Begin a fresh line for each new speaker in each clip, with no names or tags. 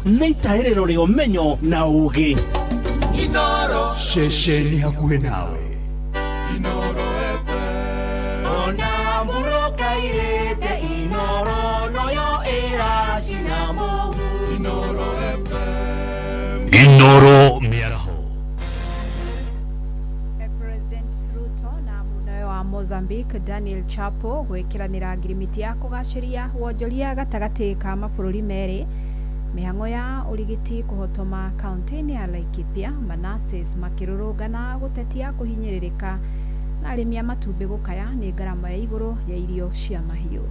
neitahiriro ri umenyo na ugi.
Inoro
shesheni hakuhe nawe.
Inoro FM.
Ona muroka irete Inoro noyo era sinamo.
Inoro FM.
Inoro miaraho.
President Ruto na munawe wa Mozambique Daniel Chapo gwekiranira ngirimiti ya kugashiria wonjoria gatagati ka mabũrũri meri. Mihango ya urigiti kuhotoma kaunti ya Laikipia Manasseh makirurugana gutetia kuhinyiririka na arimi a matumbi gukaya ni ngarama ya iguru ya irio cia mahiu.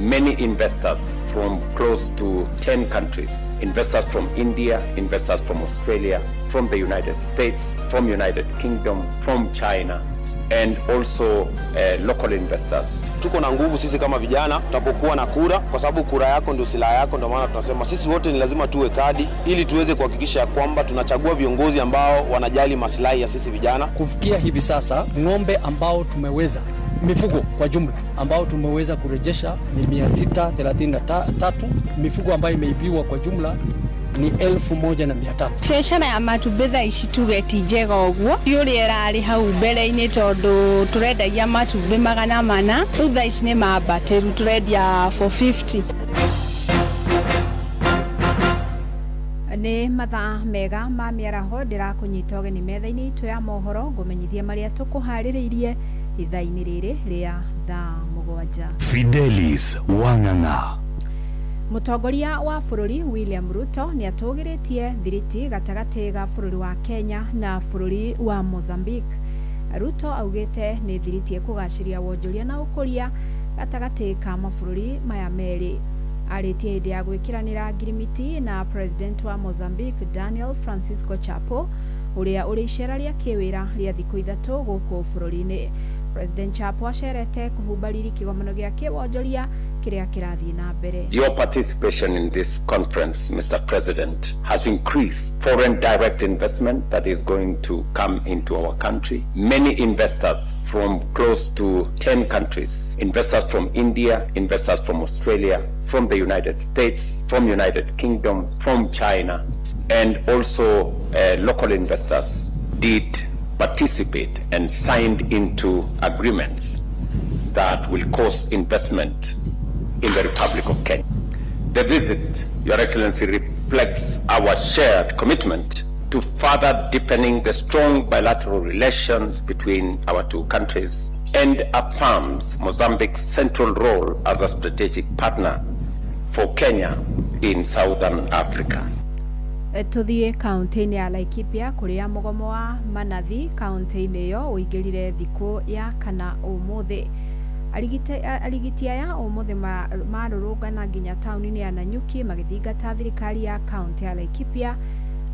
Many investors from close to 10 countries, investors from India, investors from Australia, from the United States, from United Kingdom, from China, and also local investors.
Tuko na nguvu sisi kama vijana tutapokuwa na kura, kwa sababu kura yako ndio silaha yako. Ndio maana tunasema sisi wote ni lazima tuwe kadi ili tuweze kuhakikisha kwamba tunachagua viongozi ambao wanajali maslahi ya sisi vijana.
Kufikia hivi sasa ng'ombe ambao tumeweza, mifugo kwa jumla ambao tumeweza kurejesha ni 633, mifugo ambayo imeibiwa kwa jumla ni 1300.
Biashara ya matumbĩ ici tugeti njega ũguo yũrĩera ari hau mbere-inĩ tondu turendagia matumbĩ 400, thutha ici nĩ mambatĩru turendia 450.
Ni mathaa mega ma miaraho ndirakunyita ũgeni metha-inĩ itu ya mohoro ngumenyithie maria tukuharĩrĩirie ithaa-inĩ rĩrĩ rĩa thaa 7.
Fidelis Wang'ang'a.
Mutongoria wa bũrũri William Ruto ni atũgĩrĩtie thiriti gatagati ga bũrũri wa Kenya na bũrũri wa Mozambique. Ruto augĩte ni thiriti ĩkũgaciria wonjoria na ũkũria gatagati ka mabũrũri maya merĩ. Arĩtie hĩndĩ ya gwĩkĩranĩra ngirimiti na President wa Mozambique Daniel Francisco Chapo ũrĩa ũrĩ icera rĩa kĩwĩra rĩa thikũ 3 gũkũ bũrũri-inĩ. President Chapo acerete kuhumbariri kĩgomano gĩa kĩwonjoria kĩrĩa kĩrathiĩ na mbere.
Your participation in this conference, Mr. President, has increased foreign direct investment that is going to come into our country. Many investors from close to 10 countries, investors from India, investors from Australia, from the United States, from United Kingdom, from China, and also local investors did participate and signed into agreements that will cause investment in the Republic of Kenya. The visit, Your Excellency, reflects our shared commitment to further deepening the strong bilateral relations between our two countries and affirms Mozambique's central role as a strategic partner for Kenya in Southern Africa.
Tuthie kaunti-inĩ ya Laikipia kuria mugomo wa manathi kaunti-inĩ yo uingĩrire thikũ ya kana ũmũthĩ. Arigiti aya ũmũthĩ marũrũngana nginya taũni-inĩ ya Nanyuki magĩthingata thirikari ya kaunti ya Laikipia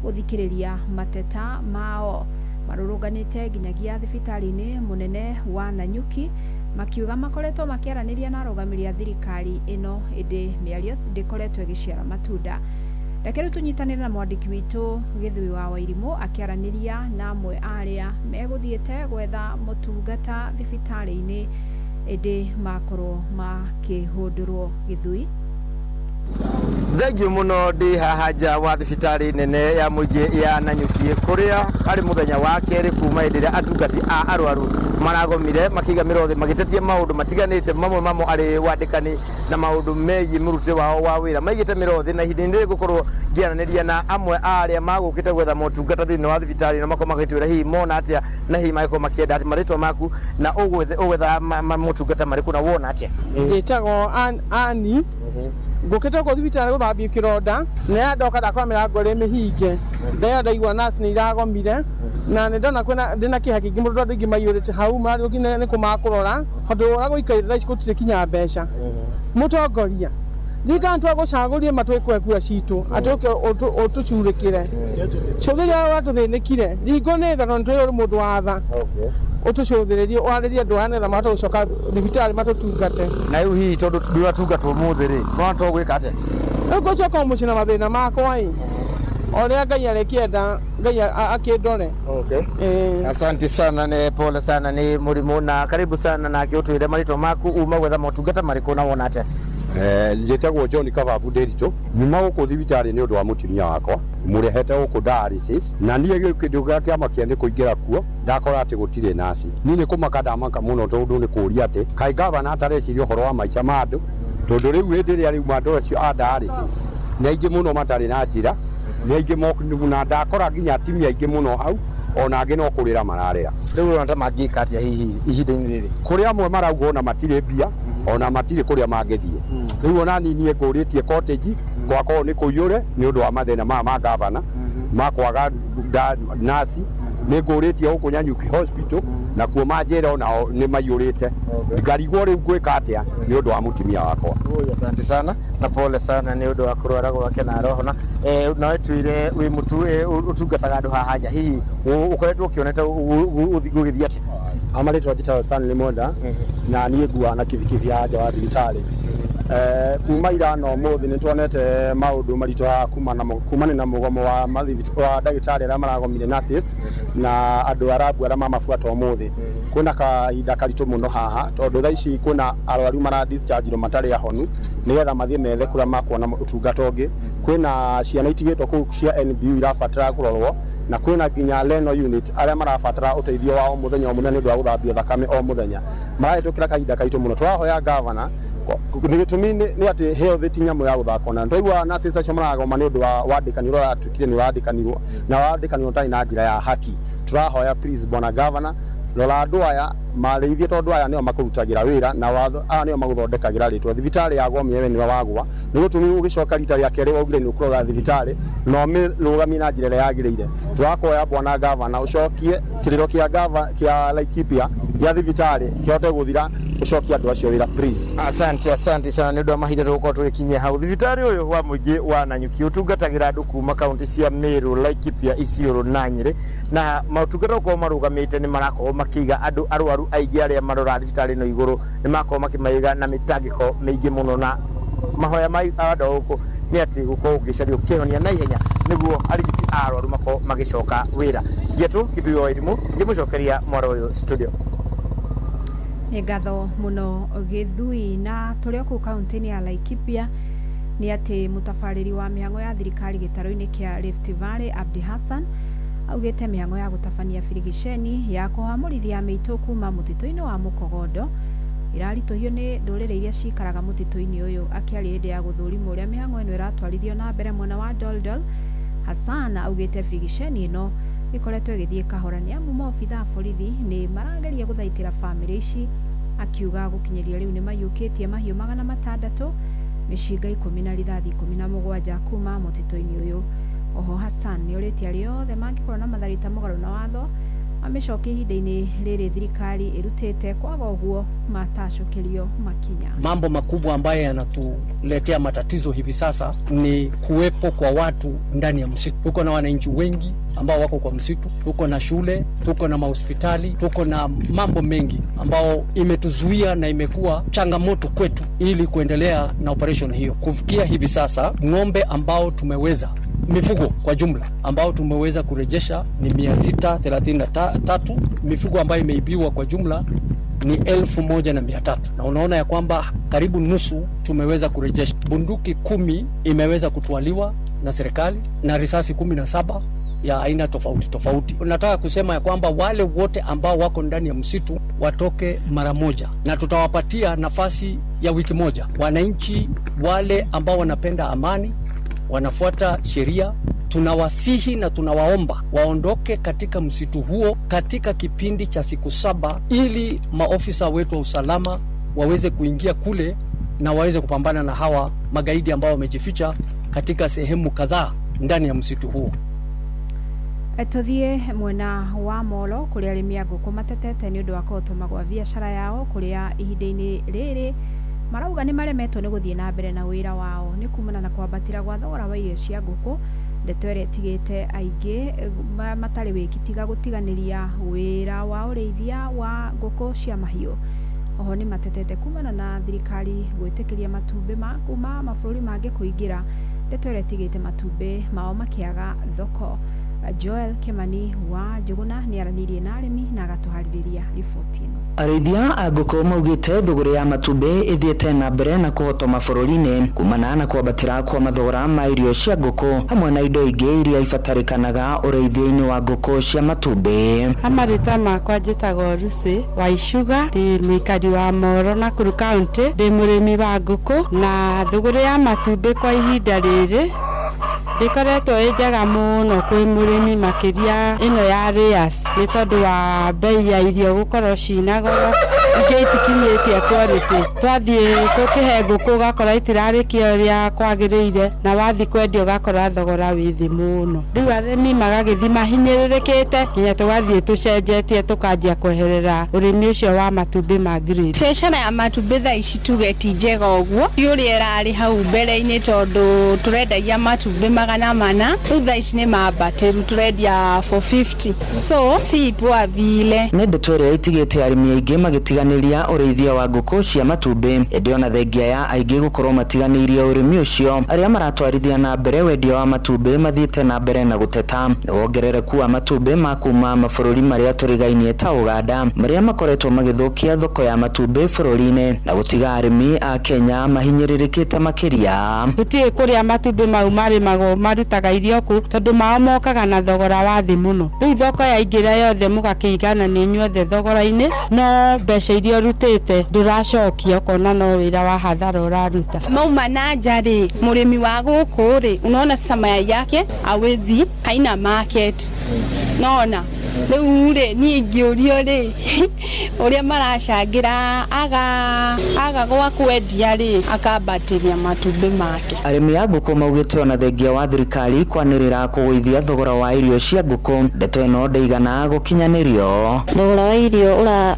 gũthikĩrĩria mateta mao. Marũrũnganĩte nginyagia thibitarĩ-inĩ mũnene wa Nanyuki makiuga makoretwo makĩaranĩria na arũgamĩrĩri a thirikari ĩno ĩndĩ mĩario ndĩkoretwo ĩgĩciara matunda. Reke tunyitanĩre na mwandĩki witũ Gĩthui wa Wairimũ akĩaranĩria na amwe arĩa megũthiĩte gwetha motungata thibitarĩ-inĩ ĩndĩ makorwo makĩhũndũrwo. Gĩthui.
Thengio muno ndi haha nja wa thibitarĩ nene ya mũingĩ ya Nanyuki kuria ari muthenya wa kerĩ kuma hĩndĩ ĩrĩa atungati a arwaru maragomire makiga mĩrothi magĩtetia maũndũ matiganĩte, mamwe mamo arĩ wandĩkani na maũndũ megiĩ mũrutĩre wao wa wĩra. Maigĩte mĩrothi na ihinda rĩrĩ gũkorwo ngĩaranĩria na amwe arĩa magũkĩte gwetha motungata thĩinĩ wa thibitarĩ na makorwo magĩtwĩra hihi mona atĩa na hihi magĩkorwo makĩenda atĩ marĩtwa maku na ũgwetha motungata marĩkũ na wona atĩa.
Ngĩtagwo Ani ngũkĩte kwa thibitarĩ gũthambia kĩronda na ndoka ndakora mĩrango ĩrĩ mĩhinge. Ndaigua nurse nĩ iragomire na nĩ ndona kwĩna ndĩna kĩeha kĩingĩ mũndũ andũ aingĩ maiyũrĩte hau marĩ nĩ kũmakũrora handũ ũra gũikarĩte thaa ici gũtirĩ kinya mbeca. Mũtongoria thirikari twagũcagũrie matwĩkwe kura citũ atũke ũtũcurĩkĩre cũthĩrĩria watũthĩnĩkire ringo nĩ tha tondũ twĩ mũndũ wa tha ũtũcũthĩrĩrie warĩrie andũ aya nĩgetha matũcoka thibitarĩ matũtungate. Na rĩu hihi tondũ ndũratungatwo ũmũthĩ rĩ no twagwĩka atĩa? Ũgũcoka mũciĩ na mathĩna makwa ĩ oria Ngai arekienda Ngai akindore.
Okay. Asante sana, ne pole sana ni murimu na karibu sana na kiutwire marito maku uma gwetha motungata mariku na wona ate.
Njĩtagwo John Kababu Nderitu, nyuma gũkũ thibitarĩ nĩ ũndũ wa mũtumia wakwa, mũrehete gũkũ dialysis, na niĩ kĩndũ gĩa kĩama kĩa nĩ kũingĩra kuo ndakora atĩ gũtirĩ naci. Niĩ nĩ kũmaka ndamaka mũno tondũ nĩ kũũria atĩ kaĩ gavana atareciria ũhoro wa maica ma andũ, tondũ rĩu hĩndĩ ĩrĩa rĩu andũ acio a dialysis nĩ aingĩ mũno matarĩ na njĩra, nĩ aingĩ na ndakora nginya atimia aingĩ mũno hau, ona angĩ no kũrĩra mararĩra.
Rĩu ona magĩka atĩa hihi ihinda-inĩ rĩrĩ?
Kũrĩ amwe marauga ona matirĩ mbia, ona matirĩ kũrĩa mangĩthiĩ. Rĩu ona niĩ ngũrĩtie cottage gwakorwo nĩ kũiyũre nĩ ũndũ wa mathĩna ma gavana ma kwaga nasi, nĩ ngũrĩtie gũkũ Nyanyuki hospital na kuo manjĩra onao nĩ maiyũrĩte. Ngarigwo rĩu ngwĩka atĩa nĩ ũndũ wa mũtumia wakwa.
Asante sana na pole sana nĩ ũndũ wa kũrwara gwake na roho. Na twire wĩ mũtu ũtungataga andũ haha nja, hihi ũkoretwo ũkĩonete gũgĩthiĩ atĩa?
Amarĩtwo njĩtagwo Stanley Monda na niĩ nguaga na kibikibi ya nja wa thibitarĩ. Kuma ira na ũmũthĩ nĩ tuonete maũndũ maritũ haha kumana na mũgomo wa ndagĩtarĩ arĩa maragomire nurses na andũ arabu arĩa mamabuata ũmũthĩ. Kwĩna kahinda karitũ mũno haha tondũ thaa ici kwĩna arwaru mara discharge matarĩ ahonu nĩgetha mathiĩ methe kũrĩa makuona ũtungata ũngĩ. Kwĩna ciana itigĩtwo kũu cia NBU irabatara kũrorwo na kwĩna nginya Leno unit arĩa marabatara ũteithio wa o mũthenya nĩ ũndũ wa gũthambio thakame o mũthenya. Marahĩtũkĩra kahinda karitũ mũno. Tũrahoya gavana nĩ gĩtũmi nĩ atĩ health ti nyamũ ya gũthakwo na twaigua nurses acio maragoma nĩ ũndũ wa wandĩkanĩrwo ũratukire nĩ wandĩkanĩrwo na wandĩkanĩrwo ũtarĩ na njĩra ya haki. Tũrahoya please bwana gavana rora andũ aya marĩithie tondũ aya nĩo makũrutagĩra wĩra na aya nĩo magũthondekagĩra rĩtwa. Thibitarĩ yagwo mĩewe nĩwe wagwa, nĩ gũtũmi ũgĩcoka rita rĩa kerĩ waugire nĩ ũkũrora thibitarĩ no mĩrũgamie na njĩra ĩrĩa yagĩrĩire. Tũrakoya bwana gavana ũcokie kĩrĩro kĩa Laikipia gĩa thibitarĩ kĩhote gũthira, ũcokie andũ acio wĩra please.
Asante sana nĩ ũndũ wa mahinda tũgũkorwo tũgĩkinyia hau. Thibitarĩ ũyũ wa mũingĩ wa Nanyuki ũtungatagĩra andũ kuma kaunti cia Meru, Laikipia, Isiolo na Nyĩrĩ, na motungata gũkorwo marũgamĩte nĩ marakorwo makĩiga andũ arwaru aingĩ arĩa marora thibitarĩ ĩno igũrũ nĩ makorwo makĩmaiga na mĩtangĩko mĩingĩ mũno, na mahoya ma andũ gũkũ nĩ atĩ gũkorwo gũgĩcario kĩhonia na ihenya nĩguo arigiti a arwaru makorwo magĩcoka wĩra. Ngetũ Githui wa Irimũ ngĩmũcokeria mwaro ũyũ studio.
Nĩ ngatho mũno Githui. Na tũrĩ kũu kaunti-inĩ ya Laikipia nĩ atĩ mũtabarĩri wa mĩhang'o ya thirikari gĩtarũ-inĩ kĩa Rift Valley Abdi Hassan augĩte mĩhang'o ya gũtabania birigiceni ya kũhamũrithia mĩitũ kuma mũtitũ-inĩ wa Mũkogondo iraritũhio nĩ ndũrĩrĩ iria cikaraga mũtitũ-inĩ ũyũ. Akĩaria hĩndĩ ya gũthũrimwo ũrĩa mĩhang'o ĩno ĩratwarithio na mbere mwena wa Doldol, Hassan augĩte birigiceni ĩno ĩkoretwo ĩgĩthiĩ kahora nĩ amu maobitha a borithi nĩ marageria gũthaitĩra bamĩrĩ ici, akiuga gũkinyĩria rĩu nĩ maiyũkĩtie mahiũ 600, mĩcinga 10 na rithathi 17 kuma mũtitũ-inĩ ũyũ. Oho Hassan nĩ ũrĩtie arĩa othe mangĩkorwo na matharĩta mũgarũ na watho ameshokia ihinda-inĩ rĩrĩ thirikari ĩrutĩte kwaga ũguo matacũkĩrio makinya.
Mambo makubwa ambayo yanatuletea matatizo hivi sasa ni kuwepo kwa watu ndani ya msitu. Tuko na wananchi wengi ambao wako kwa msitu, tuko na shule, tuko na mahospitali, tuko na mambo mengi ambao imetuzuia na imekuwa changamoto kwetu ili kuendelea na operation hiyo. Kufikia hivi sasa ng'ombe ambao tumeweza, mifugo kwa jumla ambao tumeweza kurejesha ni 633. Mifugo ambayo imeibiwa kwa jumla ni 1300, na unaona ya kwamba karibu nusu tumeweza kurejesha. Bunduki 10 imeweza kutwaliwa na serikali na risasi 17 ya aina tofauti tofauti. Nataka kusema ya kwamba wale wote ambao wako ndani ya msitu watoke mara moja, na tutawapatia nafasi ya wiki moja. Wananchi wale ambao wanapenda amani, wanafuata sheria, tunawasihi na tunawaomba waondoke katika msitu huo katika kipindi cha siku 7 ili maofisa wetu wa usalama waweze kuingia kule na waweze kupambana na hawa magaidi ambao wamejificha katika sehemu kadhaa ndani ya msitu huo.
Tuthie mwena wa Molo kuria arĩmi a ngũkũ matetete nĩ ũndũ wa kũhotoma gwa biacara yao kuria ihinda-inĩ rĩrĩ marauga nĩ maremetwo nĩ gũthiĩ na mbere na wĩra wao nĩ kumana na kwambatĩra gwa thogora wa irio cia ngũkũ. Ndeto ĩrĩa ĩtigĩte aingĩ matarĩ wĩki tiga gũtiganĩria wĩra wa ũrĩithia wa ngũkũ cia mahiũ. Oho nĩ matetete kumana na thirikari gwĩtĩkĩria matumbĩ ma kuma mabũrũri mangĩ kũingĩra ndeto ĩrĩa ĩtigĩte matumbĩ mao makĩaga thoko. Joel Kimani wa Njuguna nĩ aranirie na arĩmi na agatuharĩrĩria riboti ĩno.
Arĩithia a ngũkũ maugĩte thogora ya matumbĩ ĩthiĩte na mbere na kũhotoma bũrũri-inĩ kumana na kwambatĩra kwa mathogora ma irio cia ngũkũ hamwe na indo ingĩ iria ibatarĩkanaga ũrĩithia-inĩ wa ngũkũ cia matumbĩ.
Amarĩta makwa njĩtagwo Lucy Waicũga, ndĩ mũikari wa Moro Nakuru County, ndĩ mũrĩmi wa ngũkũ, na thogora ya matumbĩ kwa ihinda rĩrĩ ndikoretwo njega mũno kwĩ mũrĩmi makĩria ĩno ya layers nĩ tondũ wa bei ya irio gũkorwo cina goro ingĩ itikinyĩtie quality. Twathiĩ gũkĩhe ngũkũ gakora itirarĩkia ũrĩa kwagĩrĩire na wathi kwendio gakora thogora wĩ thĩ mũno. Rĩu arĩmi magagĩthi mahinyĩrĩrĩkĩte nginya tũgathiĩ tũcenjetie tũkanjia kweherera ũrĩmi ũcio wa matumbĩ ma grade.
Biacara ya matumbĩ thaa ici tuge ti njega ũguo ũrĩa ĩrarĩ hau mbere-inĩ tondũ tũrendagia matumbĩ 400, rĩu thaa ici nĩ mambatĩru tũrendia 450, so si poa vile.
Nĩ ndeto ĩrĩa itigĩte arĩmi aingĩ magĩtiganĩria ũrĩithia wa ngũkũ cia matumbĩ, ĩndĩ ona thengia ya aingĩ gũkorwo matiganĩirie ũrĩmi ũcio, arĩa maratwarithia na mbere wendia wa matumbĩ mathiĩte na mbere na gũteta nĩ wongerereku wa matumbĩ ma kuma mabũrũri marĩa tũrigainie ta Uganda marĩa makoretwo magĩthũkia thoko ya matumbĩ bũrũri-inĩ na gũtiga arĩmi a Kenya mahinyĩrĩrĩkĩte makĩria.
Tũtiĩ kũrĩa matumbĩ mau marĩmagwo marutaga irio ku tondũ mao mokaga na thogora wa thĩ mũno. Rĩu thoko ya ingĩra yothe mũgakĩigana nĩ inyuothe thogora-inĩ, no mbeca iria ũrutĩte ndũracokia ũkona no wĩra wa hathara ũraruta.
Mauma na njarĩ mũrĩmi wa gũkũ rĩ, unaona sasa mayai yake hawezi, haina market. Naona rĩu rĩ niĩ ngĩũrio rĩ ũrĩa maracangĩra aga gwa kwendia rĩ akambatĩria matumbĩ make.
Arĩmi a ngũkũ maugĩte ona thengia wa thirikari kwanĩrĩra kũgũithia thogora wa irio cia ngũkũ, ndeto ĩno ndaigana gũkinyanĩrio.
Thogora wa irio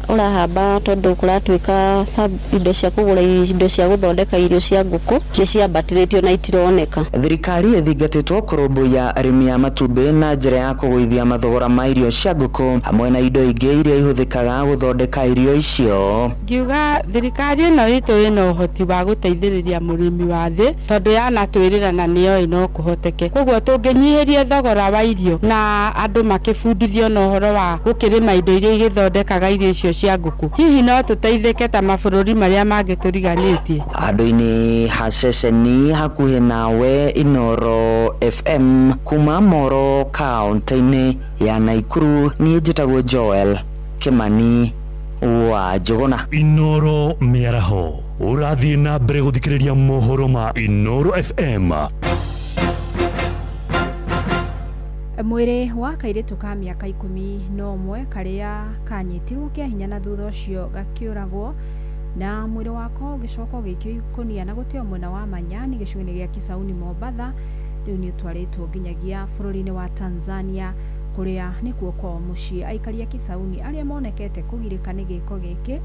ũrahamba tondũ kũratuĩka indo cia kũgũra indo cia gũthondeka irio cia ngũkũ nĩ ciambatĩrĩtio na itironeka.
Thirikari ĩthingatĩtwo kũrũmbũiya arĩmi a matumbĩ na njĩra ya kũgũithia mathogora ma irio cia ngũkũ hamwe na indo ingĩ iria ihũthĩkaga gũthondeka irio icio.
Ngiuga thirikari ĩno itũ ĩna ũhoti wa gũteithĩrĩria mũrĩmi wa thĩ tondũ yanatwĩrĩra na nĩyo no kũhoteke. Koguo tũngĩnyihĩria thogora wa irio na andũ makĩbundithio na ũhoro wa gũkĩrĩma indo iria igĩthondekaga irio icio cia ngũkũ, hihi no tũteithĩke ta mabũrũri marĩa mangĩ tũriganĩtie.
Handũ-inĩ ha ceceni hakuhĩ nawe Inoro FM kuma Moro kaunti-inĩ ya Naikuru, niĩ njĩtagwo Joel Kimani wa Njuguna.
Inoro mĩaraho ũrathiĩ na mbere gũthikĩrĩria mohoro ma Inoro FM.
Mwĩrĩ wa kairĩtu ka mĩaka 11 karĩa kanyitirwo kĩa hinya na thutha ũcio gakĩũragwo na mwĩrĩ wako ũgĩcoka ũgĩikio ikũnia na gũteo mwena wa Manyani gĩcigo-inĩ gĩa Kisauni Mombatha, rĩu nĩ ũtwarĩtwo nginyagia bũrũri-inĩ wa Tanzania kũrĩa nĩkuo kwao mũciĩ. Aikari a Kisauni arĩa monekete kũgirĩka nĩ gĩko gĩkĩ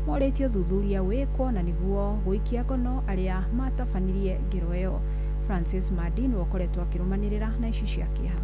morĩtio ũthuthuria wĩkwo na nĩguo gũikia ngono arĩa matabanirie ngero ĩyo. Francis Madin wakoretwo akĩrũmanĩrĩra na ici cia kĩeha.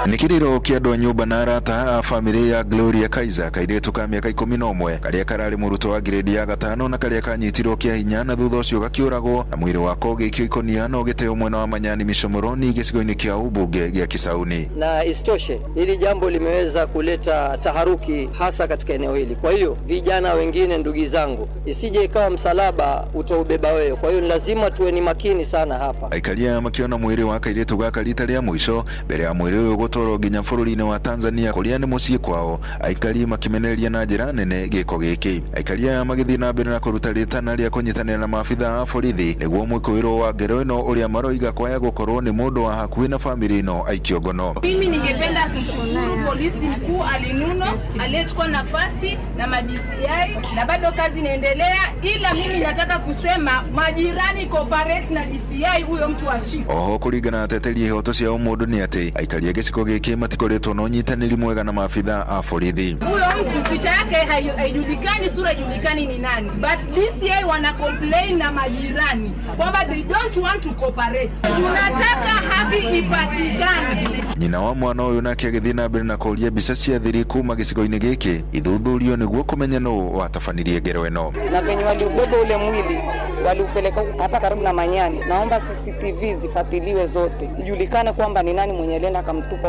Nikiriro kia andũ a nyũmba na arata a bamĩrĩ ya Gloria Kaiser kairĩtu ka mĩaka 11 karĩa kararĩ mũrutwo wa grade ya 5 na karĩa kanyitirwo kĩa hinya na thutha ũcio gakĩũragwo na mwĩrĩ wako ũgĩikio ikũnia na ũgĩteo mwena wa Manyani Mishomoroni gĩcigo-inĩ kĩa ubunge gĩa Kisauni.
Na isitoshe hili jambo limeweza kuleta taharuki hasa katika eneo hili. Kwa hiyo vijana wengine, ndugu zangu, isije ikawa msalaba utaubeba wewe. Kwa hiyo lazima tuwe ni makini sana hapa.
Aikaria makiona mwĩrĩ wa kairĩtu gaka rita rĩa mũico mbere ya mwĩrĩ ũyũ gũtwarwo nginya bũrũri-inĩ wa Tanzania kũrĩa nĩ mũciĩ kwao, aikari makimenereria na njĩra nene gĩko gĩkĩ. Aikaria magĩthiĩ na mbere na kũruta rĩtana rĩa kũnyitanĩra na maabitha a borithi nĩguo mwĩkũĩrwo wa ngero ĩno ũrĩa maroiga kwaya gũkorwo nĩ mũndũ wa hakuhĩ na bamĩrĩ ĩno aikio ngono.
Mimi ningependa kushukuru polisi mkuu Alinuno aliyechukua nafasi na DCI na bado kazi inaendelea, ila mimi nataka kusema majirani cooperate na DCI huyo mtu ashikwe.
Oho kũringana na teteri ihoto cia ũmũndũ nĩ atĩ aikari a gĩcigo gĩkĩ matikoretwo na ũnyitanĩri mwega na maabitha a borithi.
Huyo mtu picha yake haijulikani, sura haijulikani ni nani, but DCI wana complain na majirani kwamba they don't want to cooperate. Tunataka haki ipatikane.
nyina wa mwana uyu nake agithii na mbere na kuria mbica cia thiri kuma gicigo-ini giki ithuthurio niguo kumenya no watafanirie ngero ino.
Na venye waliubeba ule mwili waliupeleka hapa karibu na Manyani. Naomba CCTV zifuatiliwe zote, ijulikane kwamba ni nani mwenye alienda akamtupa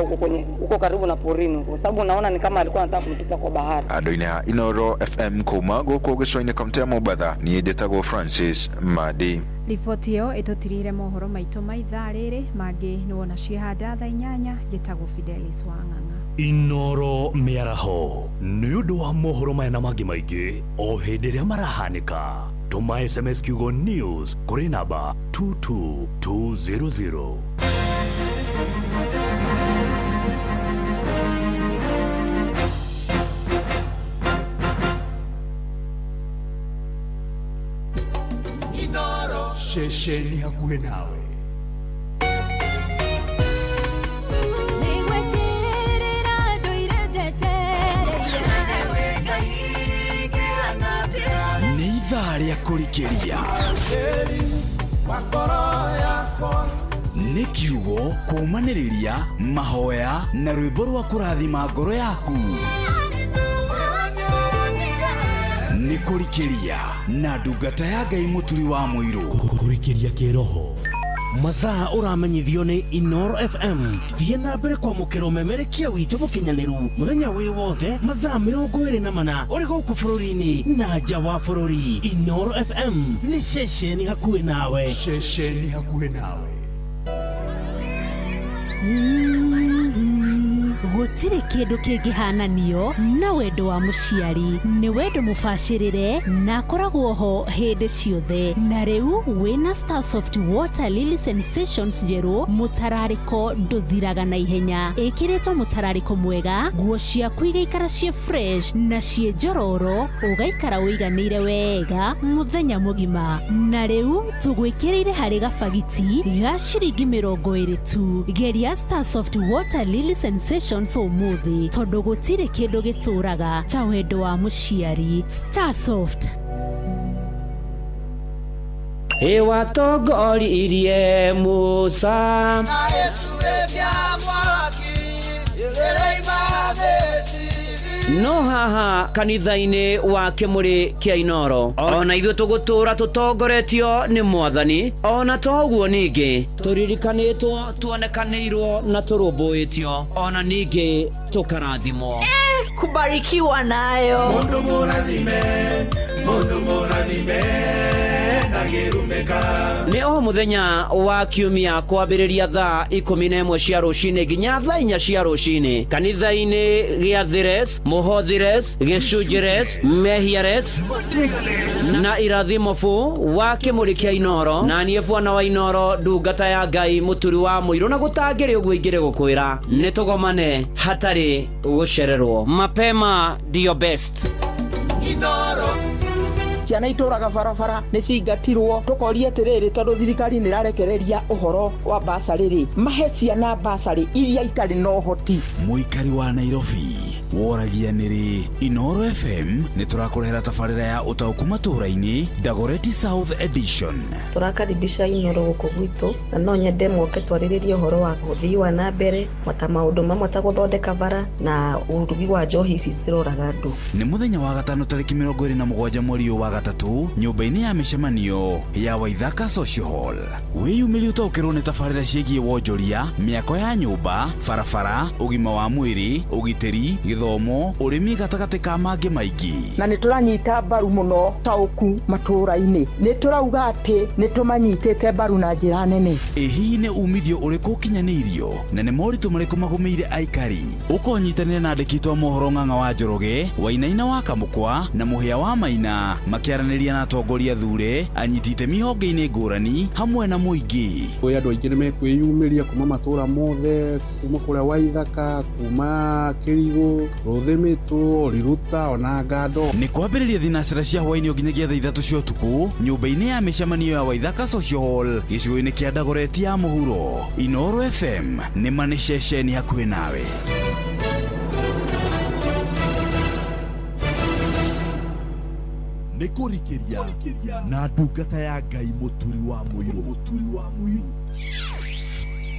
huko karibu na porini, kwa sababu naona ni kama alikuwa anataka kumtupa kwa bahari.
Andu-ini ha Inoro FM kuma guku gicua-ini kaunti ya Mombatha, nie njĩtagwo Francis Madi.
Riboti iyo itutirire mohoro maitu ma ithaa riri mangi ni wona cihanda thaa 8 njĩtagwo Fidelis Wang'ang'a.
Inoro miaraho ni undu wa mohoro maya na mangi maingi o hindi ria marahanika. Tuma SMS kiugo news kuri namba 22200.
Inoro
Shesheni hakuhe nawe. Ni ithaa rĩa kũrikĩria nĩ kiugo kũmanĩrĩria mahoya na rwĩmbo rwa kũrathima ngoro yaku. Nĩ kũrikĩria na ndungata ya Ngai mũturi wa mũirũ. Kũrikĩria kĩroho mathaa ũramenyithio nĩ Inoro FM. Thiĩ na mbere kwamũkĩra ũmemerekia witũ mũkinyanĩru mũthenya wĩ wothe mathaa 24 ũrĩ gũkũ bũrũri-inĩ na nja wa bũrũri. Inoro FM nĩ ceceni hakuhĩ nawe. Ceceni hakuhĩ nawe.
Gũtirĩ kĩndũ kĩngĩhananio na wendo wa mũciari. Nĩ wendo mũbacĩrĩre na akoragwo ho hĩndĩ ciothe. Na rĩu wĩna Starsoft Water Lily Sensations njerũ, mũtararĩko ndũthiraga na ihenya. Ĩkĩrĩtwo mũtararĩko mwega, nguo ciaku igaikara ciĩ fresh na ciĩ njororo, ũgaikara ũiganĩire wega mũthenya mũgima. Na rĩu tũgwĩkĩrĩire harĩ gabagiti ga ciringi 20 tu. Geria Starsoft Water Lily Sensations umuthi tondu gutire kindu gituraga ta wendo wa muciari. Starsoft
watongoririe Musa no haha kanitha-ini wa Kimuri kia Inoro ona ithuĩ tũgũtũra tũtongoretio nĩ Mwathani, ona toguo ningĩ tũririkanĩtwo tuonekanĩirwo na tũrũmbũĩtio, ona ningĩ tũkarathimwo.
Kubarikiwa nayo
Mundu mũrathime
nĩ o mũthenya wa kiumia kwambĩrĩria thaa 11 cia rũcinĩ nginya thaa 4 cia rũcinĩ kanitha-inĩ gĩa Thires, Mũhothires, Gĩcunjĩres, Mehiares na Irathimofu wa Kimuri kia Inoro. Na niĩ Bwana wa Inoro, ndungata ya Ngai mũturi wa mũirũ, na gũtangĩrĩ ũguo ingĩrĩ gũkwĩra nĩ tũgomane hatarĩ gũcererwo. Mapema ndio best.
Inoro
ciana itũraga barabara nĩ cingatirwo. Tũkoria atĩrĩrĩ, tondũ thirikari nĩ ĩrarekereria ũhoro wa basarĩ, mahe ciana basarĩ iria itarĩ na ũhoti.
Mũikari wa Nairobi woragia nĩrĩ. Inoro FM nĩ tũrakũrehera tabarĩra ya ũtaũku matũũra-inĩ Dagoretti South Edition.
Tũrakaribisha Inoro gũkũ gwitũ, na no nyende moke twarĩrĩrie ũhoro wa ũthii wa na mbere, ta maũndũ mamwe ta gũthondeka bara na ũrugi wa njohi ici ciroraga andũ.
Nĩ mũthenya wa gatano tarĩki 27 mweri wa gatatu, nyũmba-inĩ ya mĩcemanio ya Waithaka Social Hall. Wĩyumĩrie ũtaũkĩrwo nĩ tabarĩra ciĩgiĩ wonjoria, mĩako ya nyũmba, barabara, ũgima wa mwĩrĩ, ũgitĩri, gĩthomo, ũrĩmi gatagatĩ ka mangĩ maingĩ.
Na nĩ tũranyita mbaru mũno taũku matũũra-inĩ. Nĩ tũrauga atĩ nĩ tũmanyitĩte mbaru na njĩra nene.
Hihi nĩ umithio ũrĩkũ ũkinyanĩirio na nĩ moritũ marĩkũ magũmĩire aikari? Ũkonyitanĩra na andĩki a mohoro Ng'ang'a wa Njoroge, Wainaina wa Kamũkwa na Mũhĩa wa Maina makĩaranĩria na atongoria thure, anyiti itemi honge-inĩ ngũrani hamwe na mũingĩ.
Kwĩ andũ aingĩ nĩ mekwĩyumĩria kuma matũũra mothe, kuma kũrĩa Waithaka, kuma Kĩrigũ, Rũthĩmĩtũ, Riruta ona Ngando.
Nĩ kwambĩrĩria thinacĩra cia hwaĩ-inĩ o nginyagia thaa 3 cia ũtukũ nyũmba-inĩ ya mĩcemanio ya Waithaka Social Hall gĩcigo-inĩ kĩa Dagoretti ya mũhuro. Inoro FM nĩ manĩ ceceni hakuhĩ nawe.
Nĩ kũrikĩria na ndungata ya Ngai mũturi wa mũirũ.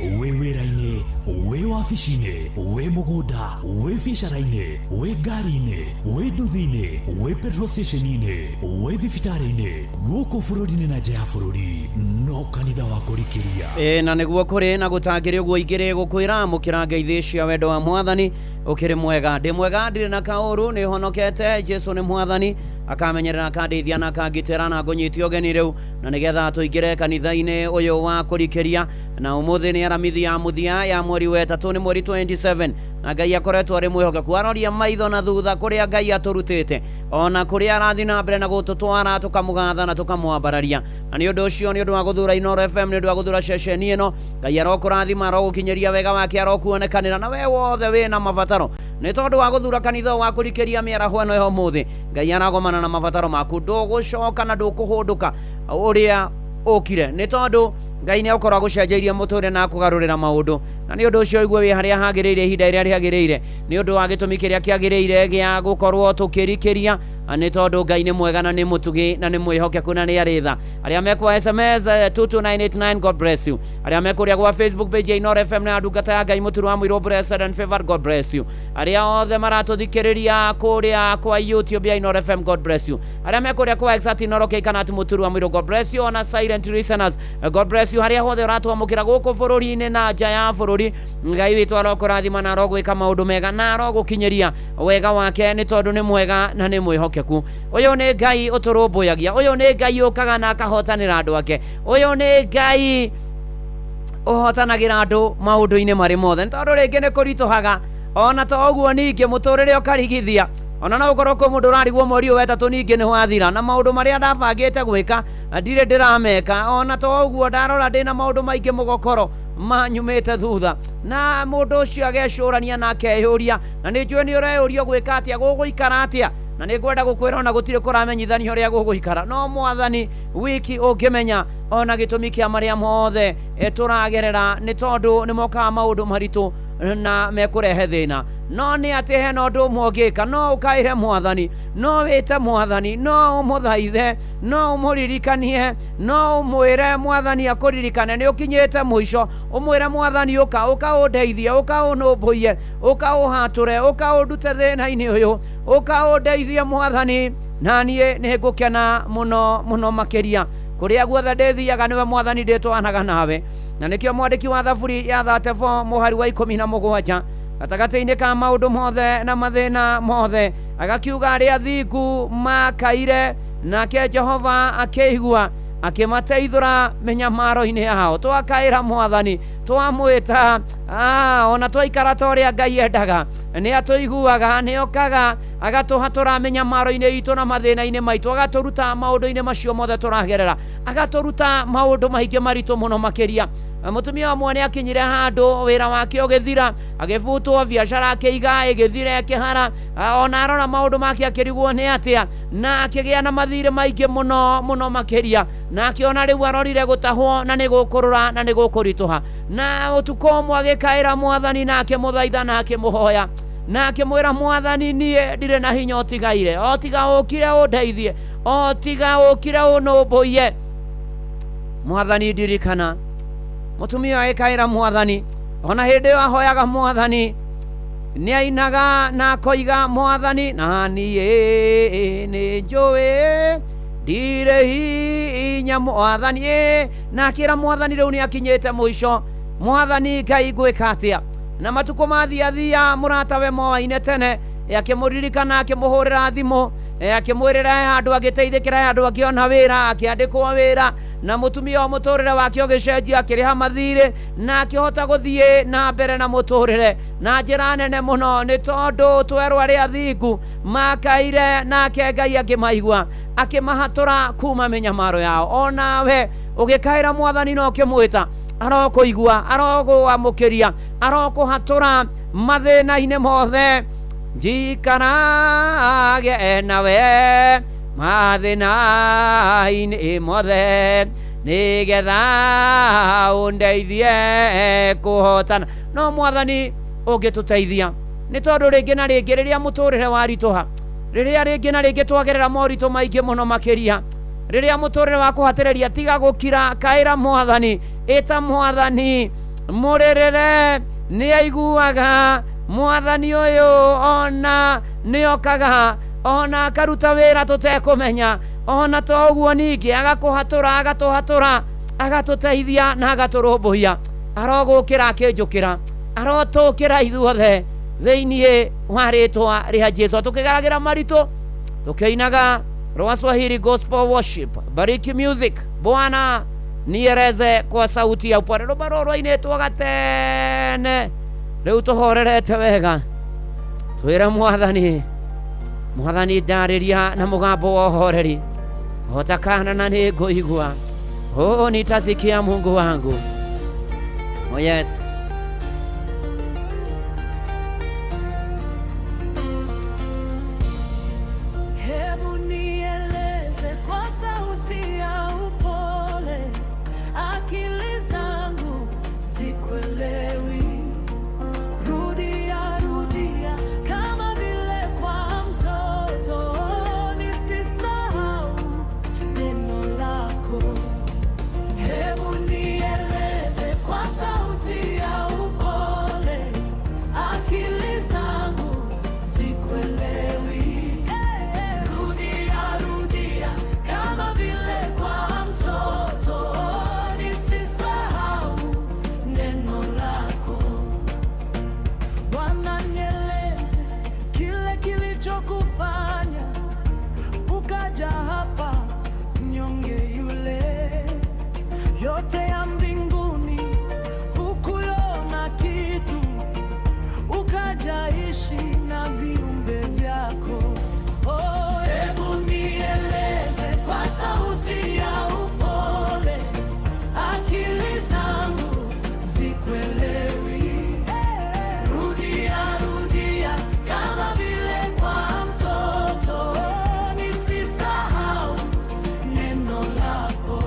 wĩ wĩra-inĩ, wĩ wabici-inĩ, wĩ mũgũnda, wĩ biacara-inĩ, wĩ ngari-inĩ, wĩ nduthi-inĩ, wĩ petrol station-inĩ, wĩ thibitarĩ-inĩ, gũkũ bũrũri-inĩ na nja ya bũrũri, no kanitha wa kũrikĩria.
Na nĩguo kũrĩ na gũtangĩrĩ ũguo igĩrĩ gũkwĩra mũkĩra ngeithi cia wendo wa Mwathani ũkĩrĩ mwega. Ndĩ mwega, ndirĩ na kaũru, nĩ honokete. Jesu nĩ Mwathani, akamenyerera akandeithia na akangitĩra na ngũnyitia ũgeni rĩu, na nĩgetha tũingĩre kanitha-inĩ ũyũ wa kũrikĩria. Na ũmũthĩ nĩ aramithi ya mũthia ya mweri wa ĩtatũ, nĩ mweri 27, na Ngai akoretwo arĩ mwĩhokeku. Aroria maitho na thutha kũrĩa Ngai atũrutĩte, ona kũrĩa arathi na mbere na gũtũtwara, tũkamũgatha na tũkamwambararia. Na nĩ ũndũ ũcio, nĩ ũndũ wa gũthura Inooro FM, nĩ ũndũ wa gũthura ceceni ĩno, Ngai arokũrathima, arogũkinyĩria wega wake, arokuonekanĩra na we wothe wĩna mabataro. Nĩ tondũ wa gũthura kanitha wa kũrikĩria mĩaraho ĩno ya ũmũthĩ, Ngai aragomana na mabataro maku. Ndũgũcoka na ndũkũhũndũka ũrĩa ũkire, nĩ tondũ Ngai nĩ akorwo agũcenjeirie mũtũrĩre na kũgarũrĩra maũndũ. Na nĩ ũndũ ũcio igwe wĩ harĩa hagĩrĩire ihinda rĩrĩa rĩagĩrĩire, nĩ ũndũ wa gĩtũmi kĩrĩa kĩagĩrĩire gĩa gũkorwo tũkĩrikĩria, nĩ tondũ Ngai nĩ mwega na nĩ mũtugi na nĩ mwĩhokeku na nĩ arĩ tha. Arĩa mekwa SMS 22989, God bless you. Arĩa mekũrĩa gwa Facebook page ya Inooro FM na ndungata ya Ngai mũturu wa mwĩro, blessed and favored, God bless you. Arĩa othe maratũthikĩrĩria kũrĩa kwa YouTube ya Inooro FM, God bless you. Arĩa mekũrĩa kwa X Inooro K kana mũturu wa mwĩro, God bless you. Ona silent listeners, God bless you. Harĩa hothe ũratwamũkĩra gũkũ bũrũri-inĩ na nja ya bũrũri, Ngai witũ arokũrathima na arogwĩka maũndũ mega na arogũkinyĩria wega wake, nĩ tondũ nĩ mwega na nĩ mwĩhokeku. Ũyũ nĩ Ngai ũtũrũmbũyagia, ũyũ nĩ Ngai ũkaga na akahotanĩra andũ ake, ũyũ nĩ Ngai ũhotanagĩra andũ maũndũ-inĩ marĩ mothe, nĩ tondũ rĩngĩ nĩ kũritũhaga, ona to ũguo ningĩ mũtũrĩre ũkarigithia. Ona no ũkorwo kwĩ mũndũ ũrarigwo mweri ũyũ wetatũ ningĩ nĩ wathira, na maũndũ marĩa ndabangĩte gwĩka ndirĩ ndĩrameka. Ona to ũguo ndarora ndĩna maũndũ maingĩ mũgokoro manyumĩte thutha, na mũndũ ũcio agecũrania na akeyũria, na nĩ njũĩ nĩ ũreyũrio gwĩka atĩa, gũgũikara atĩa, na nĩ ngwenda gũkwĩra ona gũtirĩ kũramenyithania ũrĩa gũgũikara, no Mwathani wiki ũngĩmenya ona gĩtũmi kĩa marĩa mothe tũragerera, nĩ tondũ nĩ mokaga maũndũ maritũ na mekũrehe thĩna. No nĩ atĩ hena ũndũ ũmwe ũngĩka, no ũkaĩre Mwathani, no wĩte Mwathani, no ũmũthaithe, no ũmũririkanie, no ũmwĩre Mwathani akũririkane nĩ ũkinyĩte mũico, ũmwĩre Mwathani ũkaũndeithie, ũkaũnũmbũie, ũkaũhatũre, ũkaũndute thĩna-inĩ ũyũ, ũkaũndeithie Mwathani, na niĩ nĩ ngũkena mũno mũno makĩria. Kũrĩa guothe ndĩthiaga nĩwe Mwathani ndĩtwanaga nawe. Na nĩkĩo mwandĩki wa thaburi ya 34 mũhari wa 17 gatagatĩ-inĩ ka maũndũ mothe na mathĩna mothe agakiuga arĩa athingu makaire, nake Jehova akĩigua akĩmateithũra mĩnyamaro-inĩ yao. Twakaĩra Mwathani, twamwĩta, ona twaikara ta ũrĩa Ngai endaga, nĩ atũiguaga, nĩ okaga agatũhatũra mĩnyamaro-inĩ itũ na mathĩna-inĩ maitũ, agatũruta maũndũ-inĩ macio mothe tũragerera, agatũruta maũndũ maingĩ maritũ mũno makĩria. Mũtumia ũmwe nĩ akinyire handũ wĩra wake ũgĩthira, agĩbutwo, biacara akĩiga ĩgĩthira ĩkĩhara, ona arora maũndũ make akĩrigwo nĩ atĩa, na akĩgĩa na mathirĩ maingĩ mũno mũno makĩria, na akĩona rĩu arorire gũtahwo na nĩ gũkũrũra na nĩ gũkũritũha. Na ũtukũ ũmwe agĩkaĩra Mwathani na akĩmũthaitha na akĩmũhoya, na akĩmwĩra Mwathani, niĩ ndirĩ na hinya ũtigaire, o tiga ũkire ũndeithie, o tiga ũkire ũnũmbũie. Mwathani ndirikana. Mũtumia agĩkaĩra Mwathani, ona hĩndĩ ĩyo ahoyaga Mwathani, nĩ ainaga na akoiga Mwathani, na niĩ nĩ njũĩ ndirĩ hinya Mwathani, na akĩra Mwathani rĩu nĩ akinyĩte mũico. Mwathani, Ngai ngwĩka atĩa? Na matukũ mathiathia mũratawe moaine tene, akĩmũririkana, akĩmũhũrĩra thimũ, akĩmwĩrĩra handũ agĩteithĩkĩra, handũ akĩona wĩra, akĩandĩkwo wĩra, na mũtumia wa mũtũrĩre wake ũgĩcenjia, akĩrĩha mathirĩ na akĩhota gũthiĩ na mbere na mũtũrĩre na njĩra nene mũno, nĩ tondũ twerwo arĩa athingu makaire, nake Ngai akĩmaigua, akĩmahatũra kuma mĩnyamaro yao. Onawe ũgĩkaĩra Mwathani na ũkĩmwĩta, arokũigua, arogũamũkĩria, arokũhatũra mathĩna-inĩ mothe. Njikarage nawe mathĩna-inĩ mothe, nĩgetha ũndeithie kũhotana. No Mwathani ũngĩtũteithia, nĩ tondũ rĩngĩ na rĩngĩ rĩrĩa mũtũrĩre waritũha, rĩrĩa rĩngĩ na rĩngĩ twagerera moritũ maingĩ mũno makĩria, rĩrĩa mũtũrĩre wa kũhatĩrĩria, tiga gũkira, kaĩra Mwathani, ĩta Mwathani,
Mũrĩrĩre nĩ aiguaga mwathani ũyũ ona nĩokaga ona akaruta wĩra tũtekũmenya ona toguo ningĩ agakũhatũra agatũteithia na agatũrũmbũia arogũkĩra akĩnjũkĩra arotũkĩra ithuothe thĩinĩ wa rĩtwa rĩa Jesũ tũkĩgeragĩra maritũ tũkĩinaga rwa Swahili gospel worship bariki music Bwana niereze kwa sauti ya upole rũbarũrũ-inĩ gatene rĩu tũhorerete wega twĩre mwathani ndarĩria na mũgambo wa ũhoreri hotakana na nĩ ngũigua nitasikia Mungu wangu. Oh yes.
Hebu nieleze kwa sauti ya upole, akili zangu sikuelewi. Rudia kama vile kwa mtoto, nisisahau neno lako. Hebu nieleze kwa sauti ya upole, akili zangu sikuelewi. Rudia kama vile kwa mtoto, nisisahau neno lako. Bwana nieleze kile kilichokufanya ukaja hapa mnyonge yule, yote ya mbinguni hukuona kitu, ukaja ishi na viumbe vyako. Hebu nieleze kwa sauti ya upole, akili zangu sikuelewi. Rudia kama vile kwa mtoto, nisisahau neno lako.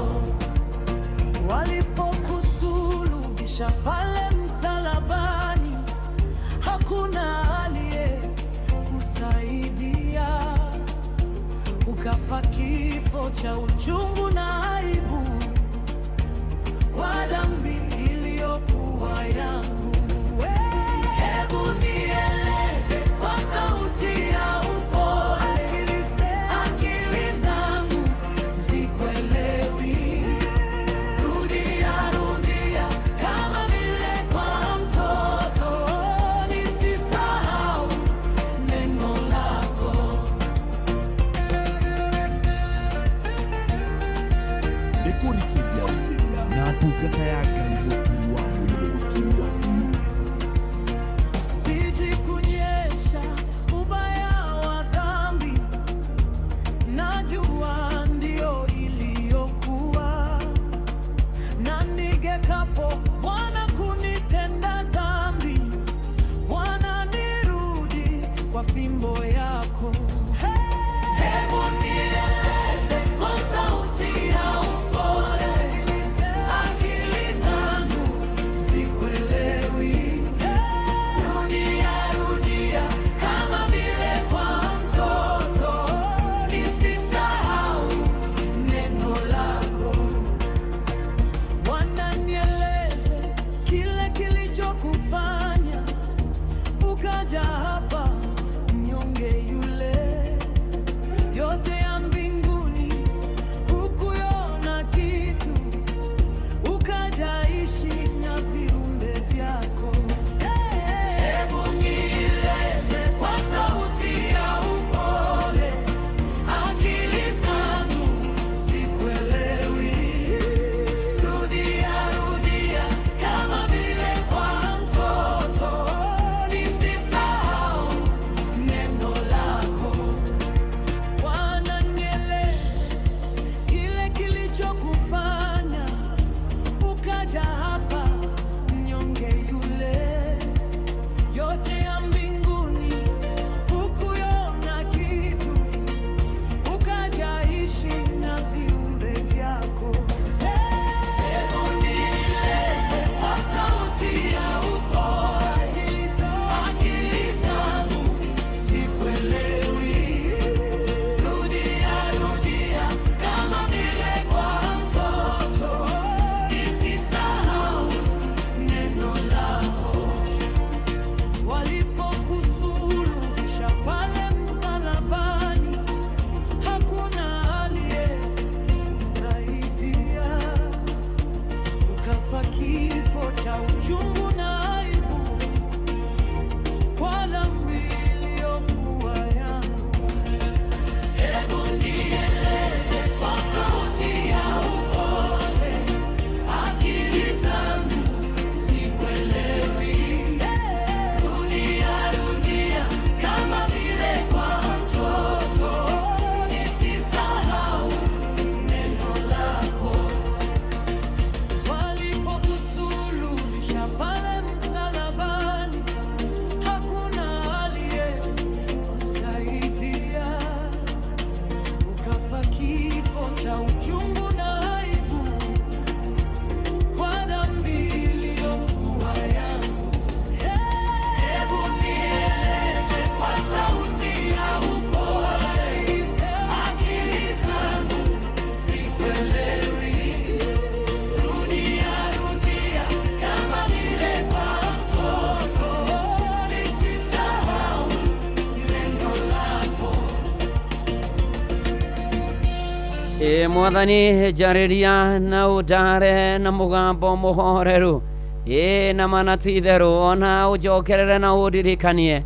Walipokusulubisha pale msalabani, hakuna aliye kusaidia, ukafa kifo cha uchungu na aibu kwa dhambi iliyokuwa yangu. Hebu nieleze kwa sauti ya upole, akili zangu sikuelewi. Rudia kama vile kwa mtoto, nisisahau neno lako.
Nikurikiria na ndungata ya Ngai mũturi wa mwĩrĩ.
Sijikunyesha ubaya wa dhambi, najua ndio iliyokuwa, na nigekapo Bwana kunitenda dhambi, Bwana nirudi kwa fimbo yako. Hebu nieleze kwa sauti ya upole, akili zangu sikuelewi. Rudia kama vile kwa mtoto, nisisahau neno lako. Bwana nieleze kile kilichokufanya ukaja hapa mnyonge
Mwathani jariria na udare na mugambo muhoreru na manatitheru ona ujokerere na udirikanie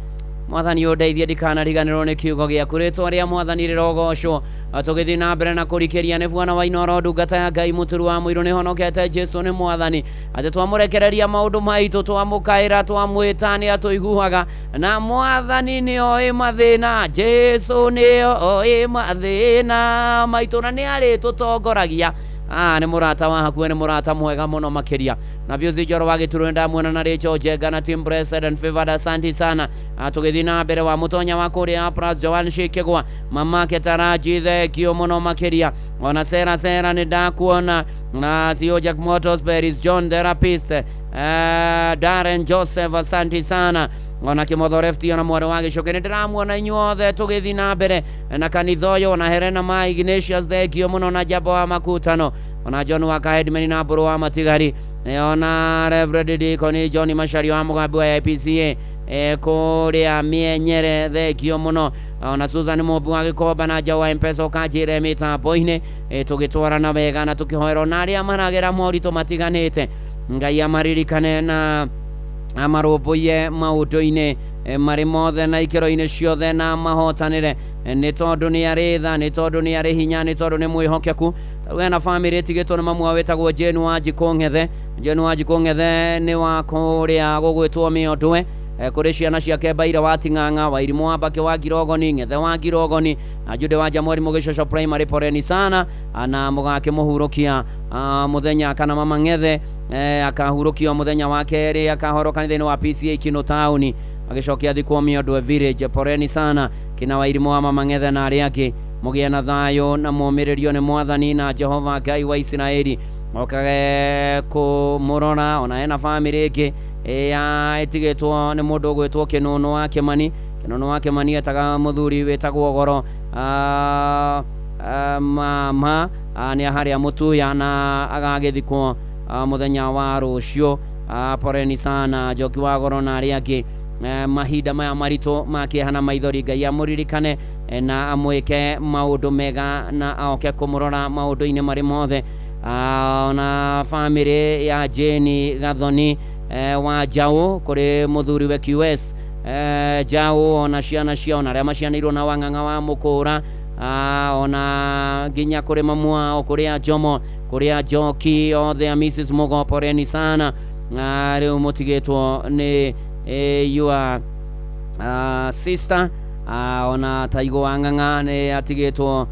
Mwathani udeithie ndikanariganirwo ni kiugo giaku ritwa ria Mwathani rirogocwo tugithi na mbere na kurikiria ni bwana wa Inoro ndungata ya Ngai muturu wa muiru ni honokete Jesu ni Mwathani ati twamurekereria maundu maitu twamukaira twamwita ni atuiguaga na Mwathani ni oi mathina Jesu ni oi mathina maitu na ni ari tutongoragia ni murata wa hakuwe ni murata mwega muno makiria na biozi joro wage turenda muona na Rachel Jega na team president Favored asante sana tugithi na mbere wa mutonya wa kuria Pras Joan Shikegwa mamake Taraji thekio muno makiria ona sera ni ndakuona na Sio Jack Motors Paris John Therapist Darren Joseph asante sana ona Kimotho Refti ona mware wage shokene ndiramuona inyuothe tugithi na mbere na kanithoyo ona Helena Mai Ignatius thekio muno na Jabo wa makutano ona John wa Kahedmeni na Buru wa Matigari ona Reverend Deacon John Mashari wa Mugabe wa IPCA kuria mienyere thekio muno ona Susan Mobu wa Gikoba na Jawa Mpesa ukajire mitambo-ini tugitwarana wega na tukihoera na aria maragera morito matiganite Ngai amaririkane na amaroboye maundu-ini mari mothe na ikiro-ini ciothe na mahotanire ni tondu ni ari tha ni tondu ni ari hinya ni tondu ni mwihokeku we na family tigitwo ni mamu wetagwo Jenu wa Jikong'ethe ni wa kuria gugwitwo miondwe kuri ciana ciake Baira wa Ting'ang'a Wairimu wa Mbake wa Girogoni Ng'ethe wa Girogoni na Jude wa Jamori Mugishoco primary poreni sana na mugake muhurukia muthenya kana mama Ng'ethe akahurukio muthenya wa keri akahoroka thini wa PCA Kino Town agicokia thikwo miondwe village poreni sana kina Wairimu wa mama Ng'ethe na aria angi mugie na thayo na mumiririo ni Mwathani na Jehova Ngai wa Israeli okage kumurora ona ena family ingi itigetwo ni mundu gwetwo Kinono wa Kimani etaga muthuri wetagwo Goro mama ni haria mutuya na agagithikwo muthenya wa rucio poreni sana Joki wa Goro na aria angi mahinda maya marito makihana maithori Ngai amuririkane na amwike maundu mega na aoke kumurora maundu-ini mari mothe ona family ya Jeni Gathoni wa Jau kuri muthuri we QS Jau ona ciana cia na ria macianirwo na Wang'ang'a wa Mukura ona ginya kuri mamu wao kuri Jomo kuri Joki othe a Mrs Mugo poreni sana riu mutigitwo ni your sister ona Taigo Wang'ang'a ni atigitwo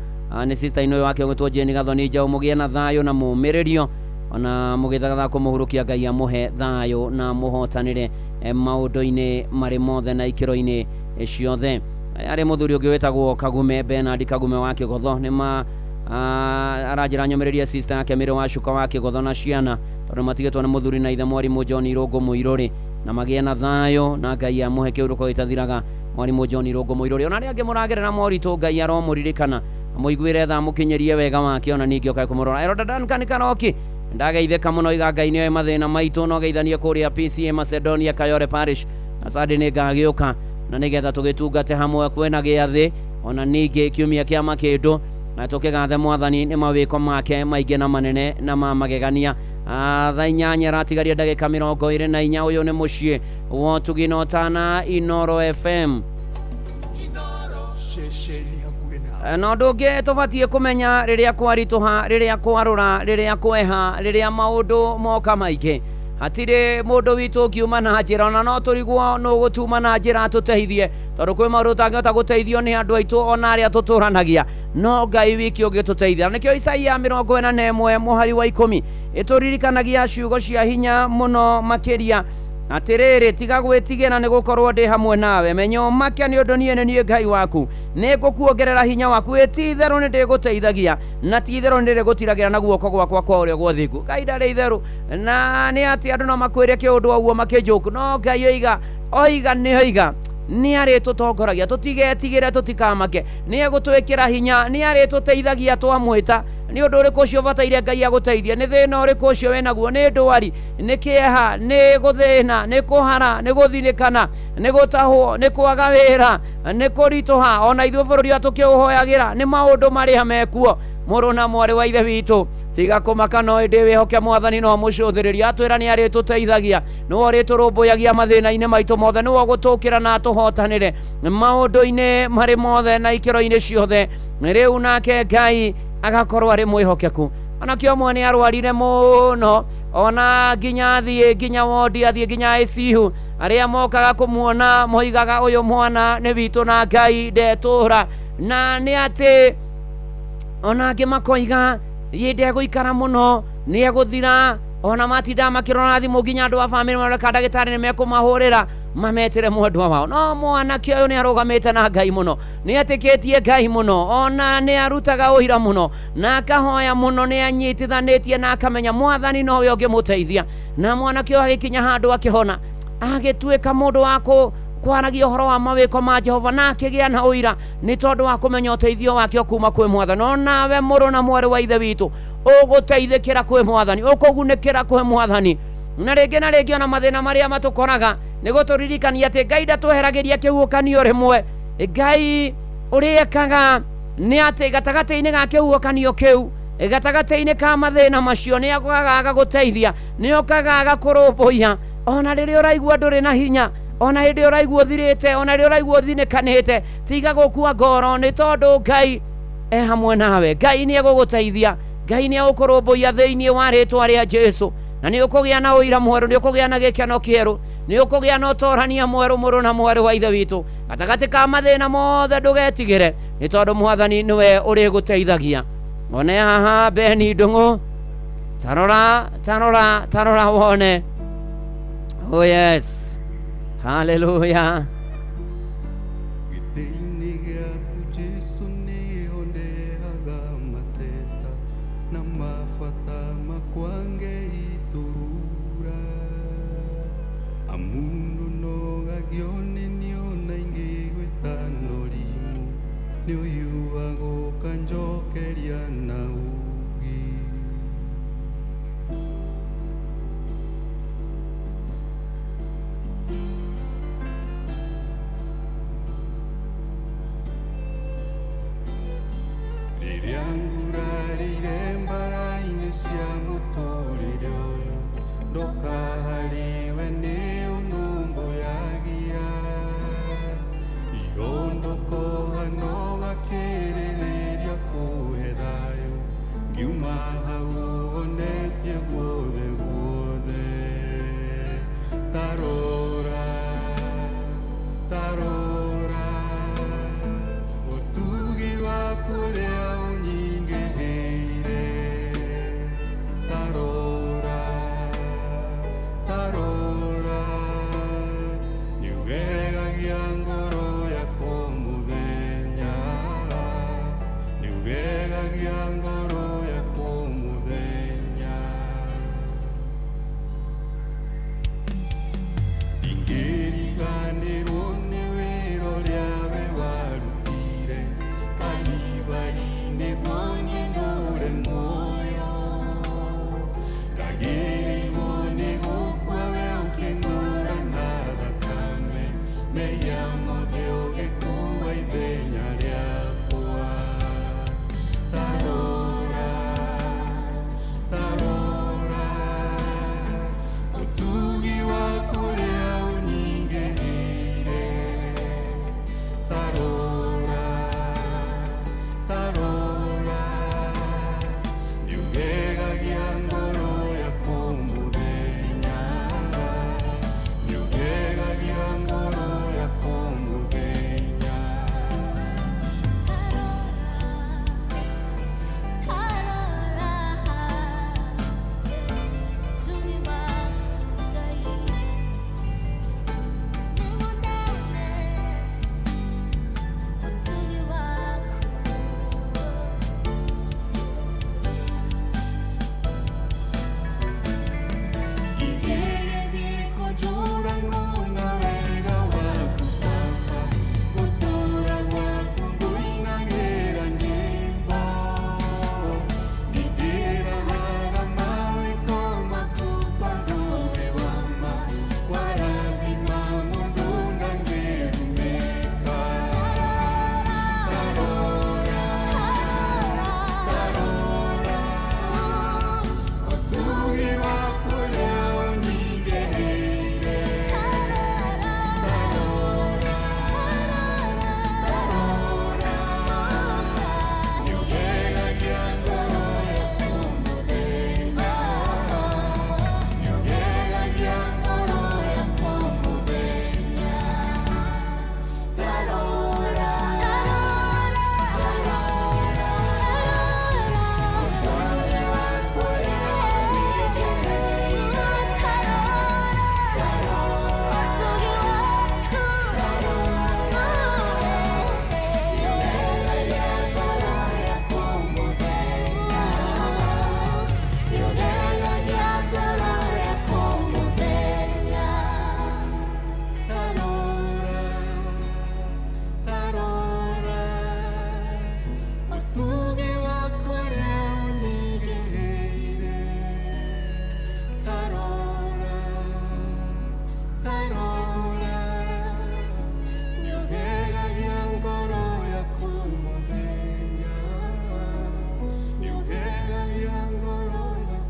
ni sister ino wake gwitwo Jeni Gathoni Jau mugie na thayo na mumiririo ona mugithaga kumuhurukia Ngai amuhe thayo na muhotanire maundu-ini mari mothe na ikiro-ini ciothe ari muthuri ungi wetagwo Kagume Bernard Kagume wa Kigotho ni arajira nyomereria sister yake Mire wa Shuka wa Kigotho na ciana tondu matigitwo ni muthuri na ithe Mwarimu John Irungu Muiruri na magie na thayo na Ngai amuhe kiuruko gitathiraga Mwarimu John Irungu Muiruri ona ria angi muragerera morito Ngai aromuririkana muiguire tha mukinyerie wega wake ona ningi okae kumurora Eroda Duncan Karoki ndageitheka muno igangai ni mathina maitu no geithanie kuria PCA Macedonia Kayore Parish asadi ni ngagiuka na nigetha tugitungate hamwe kwena giathi ona ningi kiumia kia makindu na tukigathe Mwathani ni mawiko make maingi na manene na mamagegania thaa 8 ratigaria ndagika 24 uyu ni mucii wo tuginotana Inoro FM no ndungi tubatie kumenya riria kwarituha riria kwarura riria kweha riria maundu moka maingi hatire mundu witu kiuma na njira ona no turigwo no gutuma na njira tuteithie tondu kwi maundu tangihota guteithio ni andu aitu ona aria tuturanagia no Ngai wiki ugituteithia nikio Isaia 41 muhari wa 10 ituririkanagia ciugo cia hinya muno makiria atiriri tiga gwitigena ni gukorwo ndi hamwe nawe menyo make ni undu nie ni Ngai waku ni ngukuongerera hinya waku etitheru ni ndiguteithagia na titheru ni ndigutiragira na guoko gwakwa kwa urio gwothiku Ngai ndari itheru na ni ati andu no makwire kiundu auo makijuku no Ngai oiga ni ari tutongoragia tutigetigire tutikamake ni egutwikira hinya ni ari tuteithagia twamwita ni undu uriku ucio bataire Ngai aguteithie ni thina uriku ucio wenaguo ni ndwari ni kieha ni guthina ni kuhara ni guthinikana ni gutahwo ni kwaga wira ni kurituha ona ithuĩ bũrũri atukiuhoyagira ni maundu mari hamekuo
mũrũ na mwarĩ wa ithe witũ tiga kũmaka no ĩndĩ wĩhoke mwathani no mũcũthĩrĩria atwĩra nĩ arĩ tũteithagia nĩwe ũrĩ tũrũmbũyagia mathĩna-inĩ maitũ mothe nĩwe gũtũkĩra na tũhotanĩre maũndũ-inĩ marĩ mothe na ikĩro-inĩ ciothe rĩu nake Ngai agakorwo arĩ mwĩhokeku onakĩo mwe nĩ arwarire mũno ona nginya thiĩ nginya wondi athiĩ nginya ICU arĩa mokaga kũmuona moigaga ũyũ mwana nĩ witũ na Ngai ndetũra na nĩ atĩ ona angĩ makoiga yende gũikara mũno nĩ egũthira ona matinda makĩrora thimũ nginya andũ a bamĩrĩ mareka ndagĩtarĩ nĩ mekũmahũrĩra mametere mwendwa wao no mwanake ũyũ nĩ arũgamĩte na Ngai mũno nĩ etĩkĩtie Ngai mũno ona nĩ arutaga ũira mũno na akahoya mũno nĩ anyitithanĩtie na akamenya mwathani nowe ũngĩmũteithia na mwanake ũyũ agĩkinya handũ akĩhona agĩtuĩka mũndũ wa kwaragia ũhoro wa mawĩko ma Jehova na akĩgĩa na ũira nĩ tondũ wa kũmenya ũteithio wake kuma kwĩ mwathani no nawe mũrũ na mwarĩ wa ithe witũ ũgũteithĩkĩra kwĩ mwathani ũkũgunĩkĩra kwĩ mwathani na rĩngĩ ona mathĩna marĩa matũkoraga nĩ gũtũririkania atĩ Ngai ndatweheragĩria kĩhuhũkanio rĩmwe Ngai ũrĩa ekaga nĩ atĩ gatagatĩ-inĩ ga kĩhuhũkanio kĩu gatagatĩ-inĩ ka mathĩna macio nĩ agokaga agagũteithia nĩ okaga agakũrũmbũiya ona rĩrĩa ũraigua ndũrĩ na hinya ona hĩndĩ ũraigua ũthirĩte ona rĩrĩa ũraigua ũthinĩkanĩte tiga gũkua ngoro nĩ tondũ Ngai hamwe nawe Ngai nĩ egũgũteithia Ngai nĩ egũkũrũmbũiya thĩinĩ wa rĩtwa rĩa Jesũ na nĩ ũkũgĩa na ũira mwerũ nĩ ũkũgĩa na gĩkeno kĩerũ nĩ ũkũgĩa na ũtorania mwerũ mũrũ na mwarĩ wa ithe witũ gatagatĩ ka mathĩna mothe ndũgetigĩre nĩ tondũ mwathani nĩwe ũrĩgũteithagia one haha Beni Ndung'u tarora wone oh yes hallelujah
Tarora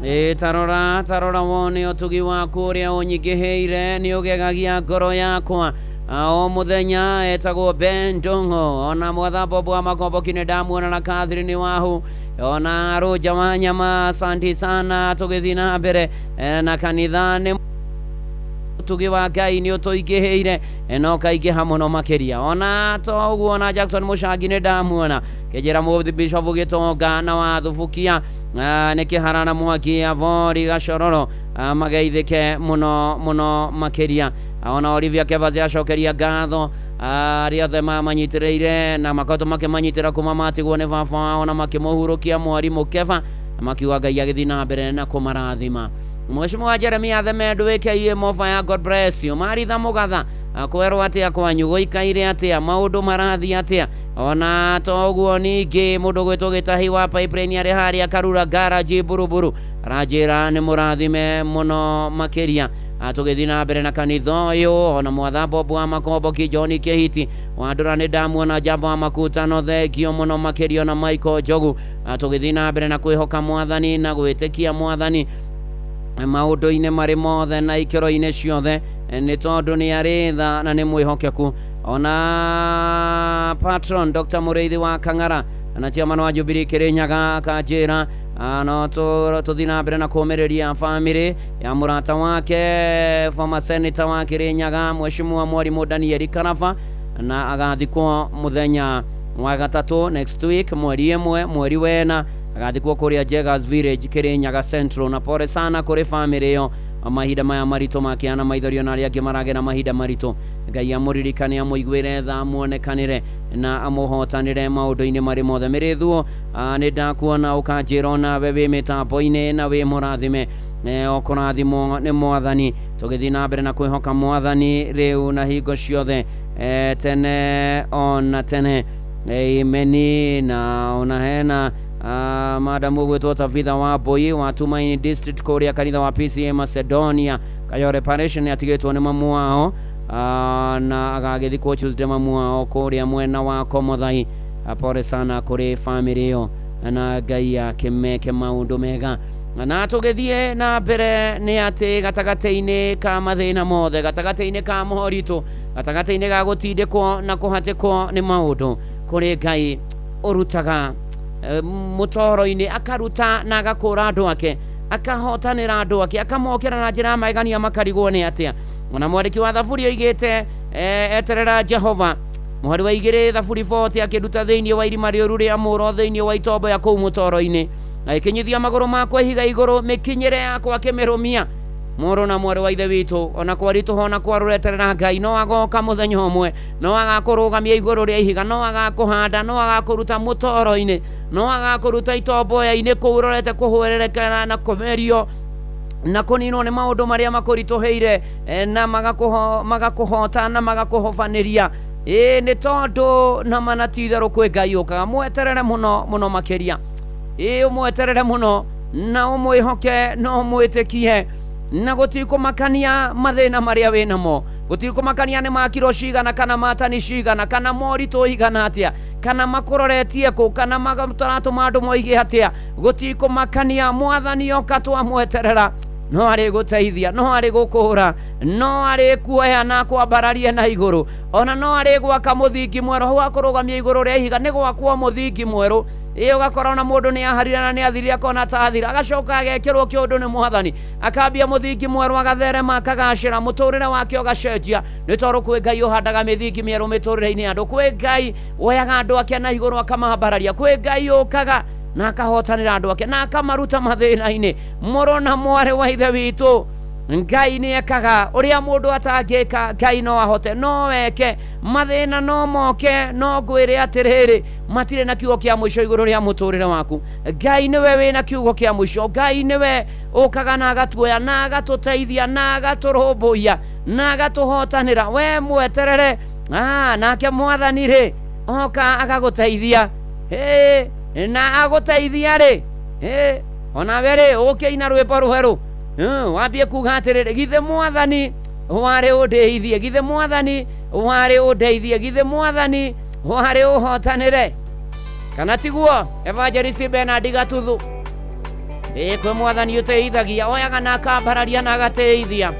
tarora wone otugi waku uria unyigiheire ni ugegagia ngoro yakwa o muthenya etagwo Ben Ndongo ona mwatha Bobo wa Makombo kine ndamuona na Catherine Wahu ona Roja wa Nyama asanti sana tugithi na mbere na kanitha ni tugi wa Ngai ni utuigiheire no kaigiha muno makiria ona to uguo na Jackson Mushangi ni ndamuona kejera muthi Bishop Gitonga na wathubukia nä kä harana mwaki avori gacororo mageithike muno makiria ona Olivia Kevazi acokeria ngatho aria othe mamanyitĩrĩire na makoto makĩmanyitĩra kuma matigwo nĩ baba ona makĩmũhurũkia mwarimũ Keva makiuga Ngai agĩthiĩ na mbere na kũmarathima. Mheshimiwa Jeremia Themendu aka Mofa ya God bless you Maritha Mugatha kwerwo atia kwanyu guikaire atia maundu marathi atia ona toguo ningi mundu gwitwo Gitahi wa pipeline ari haria Karura garage buruburu rajira ni murathime muno makiria tugithi na mbere na kanitha uyu ona mwatha Bobo wa Makombo Kijoni Kihiti wandura ni ndamuona Jambo wa Makutano thengio muno makiria na Michael Jogu tugithi na mbere na kwihoka mwathani na gwitikia mwathani maundu-inĩ marĩ mothe na ikĩro-inĩ ciothe nĩ tondũ nĩ arĩ tha na nĩ mwĩhokeku. Ona patron Dr. Mũrĩithi wa Kang'ara na chairman wa Jubilee Kĩrĩnyaga kanjĩra no tũthi na mbere na kũũmĩrĩria family ya mũrata wake former senator wa Kĩrĩnyaga Mheshimiwa Mwarimũ Daniel Karaba na agathikwo mũthenya wa gatatũ next week mweri 1 mweri wena agathikwo kuria Jegas Village Kĩrĩnyaga Central na pore sana kuri family yo mahinda maya marito makiana maithorio na aria angĩ maragera mahinda marito Ngai amũririkane amũiguĩre tha muonekanĩre na amũhotanĩre maũndũ-inĩ marĩ mothe mĩrĩthuo nĩ ndakuona ũkanjĩra onawe wĩ mĩtambo-inĩ na wĩ mũrathime okũrathimwo nĩ mwathani tũgĩthiĩ na mbere na kwĩhoka mwathani rĩu na hingo ciothe tene ona tene ameni na ona hena Madam Ugwetwo Tabitha wa Boyi wa Tumaini District kuria kanitha wa PCA Macedonia kayo reparation yatigĩtwo nĩ mamu wao na agagĩthikwo Tuesday mamu wao kuria mwena wa Komothai pore sana kuri family yo na Ngai akĩmeke maũndũ mega na tũgĩthiĩ na mbere nĩ atĩ gatagata-inĩ ka mathĩna mothe gatagata-inĩ ka moritũ gatagata-inĩ ga gũtindĩkwo na kũhatĩkwo nĩ maũndũ kũrĩ Ngai ũrutaga mutoro-ini akaruta na agakũra andũ ake akahotanĩra andũ ake akamokera na njĩra magania makarigwo nĩ atia. Ona mwandĩki wa thaburi oigĩte eterera Jehova mwari wa 2 thaburi 40 akĩruta thĩinĩ wa irima rĩũru rĩa mũro thĩinĩ wa itombo ya kũu mũtoro-inĩ agĩkinyithia magũrũ makwa ihiga igũrũ mĩkinyĩre yakwa akĩmĩrũmia moro na mwari wa ithe witũ ona kwaritũha ona kwarũreterera Ngai no agoka mũthenya ũmwe no agakũrũgamia igũrũ rĩa ihiga no agakũhanda no agakũruta mũtoro-inĩ no agakũruta itombo-ya-inĩ kũu ũrorete kũhwererekana na kũmerio na kũninwo nĩ maũndũ marĩa makũritũhĩire na magakũhota na magakũhobanĩria nĩ tondũ na manatitherũ kwĩ Ngai ũkaga mweterere mũno makĩria ũmweterere mũno na ũmwĩhoke na ũmwĩtĩkie na gũtikũmakania mathĩna marĩa wĩ namo gũtikũmakania nĩ makiro cigana kana matani cigana kana moritũ igana atĩa kana makũroretie kũ kana magataratũma andũ moige atĩa gũtikũmakania mwathani oka twamweterera no arĩ gũteithia no arĩ gũkũra no arĩ kuoya na kwambararia na igũrũ ona no arĩ gwaka mũthingi mwerũ hau akũrũgamia igũrũ rĩa ihiga nĩ gwakwo mũthingi mwerũ ũgakora ona mũndũ nĩ aharire na nĩ athirire akona ta athira agacoka agekĩrwo kĩũndũ nĩ mwathani akambia mũthingi mwerũ agatherema akagacĩra mũtũrĩre wake ũgacenjia nĩ tondũ kwĩ Ngai ũhandaga mĩthingi mĩerũ mĩtũrĩre-inĩ andũ kwĩ Ngai woyaga andũ ake na igũrũ akamambararia kwĩ Ngai ũkaga na akahotanĩra andũ ake na akamaruta mathĩna-inĩ mũrũ na mwarĩ wa ithe witũ Ngai nĩ ekaga ũrĩa mũndũ atangĩka Ngai no ahote no weke mathĩna no moke no ngwĩre atĩrĩrĩ matirĩ na kiugo kĩa mũico igũrũ rĩa mũtũrĩre waku Ngai nĩwe wĩna kiugo kĩa mũico Ngai nĩwe ũkaga na agatuoya na agatũteithia na agatũrũmbũiya na agatũhotanĩra we mweterere nake mwathani rĩ oka agagũteithia na agũteithia rĩ onawe rĩ ũkĩina rwĩmbo rwerũ wambie kuga atĩrĩrĩ githĩ mwathani warĩ ũndeithie githĩ mwathani warĩ ũndeithie githĩ mwathani warĩ ũhotanĩre kana tiguo Evangelist Bernard Gatuthu kwĩ mwathani ũteithagia, oyaga na akambararia na agateithia.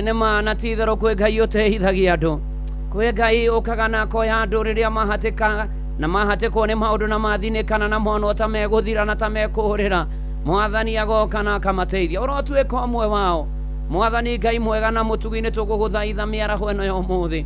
Nĩ mana ti itherũ kwĩ Ngai ũteithagia andũ, kwĩ Ngai ũkaga na akoya andũ rĩrĩa mahatĩkaga na mahatĩkwo nĩ maũndũ na mathinĩkana na mono ta megũthira na ta mekũũrĩra, mwathani agoka na akamateithia. Ũrotuĩka ũmwe wao. Mwathani Ngai mwega na mũtugi nĩ tũgũgũthaitha mĩaraho ĩno ya ũmũthĩ,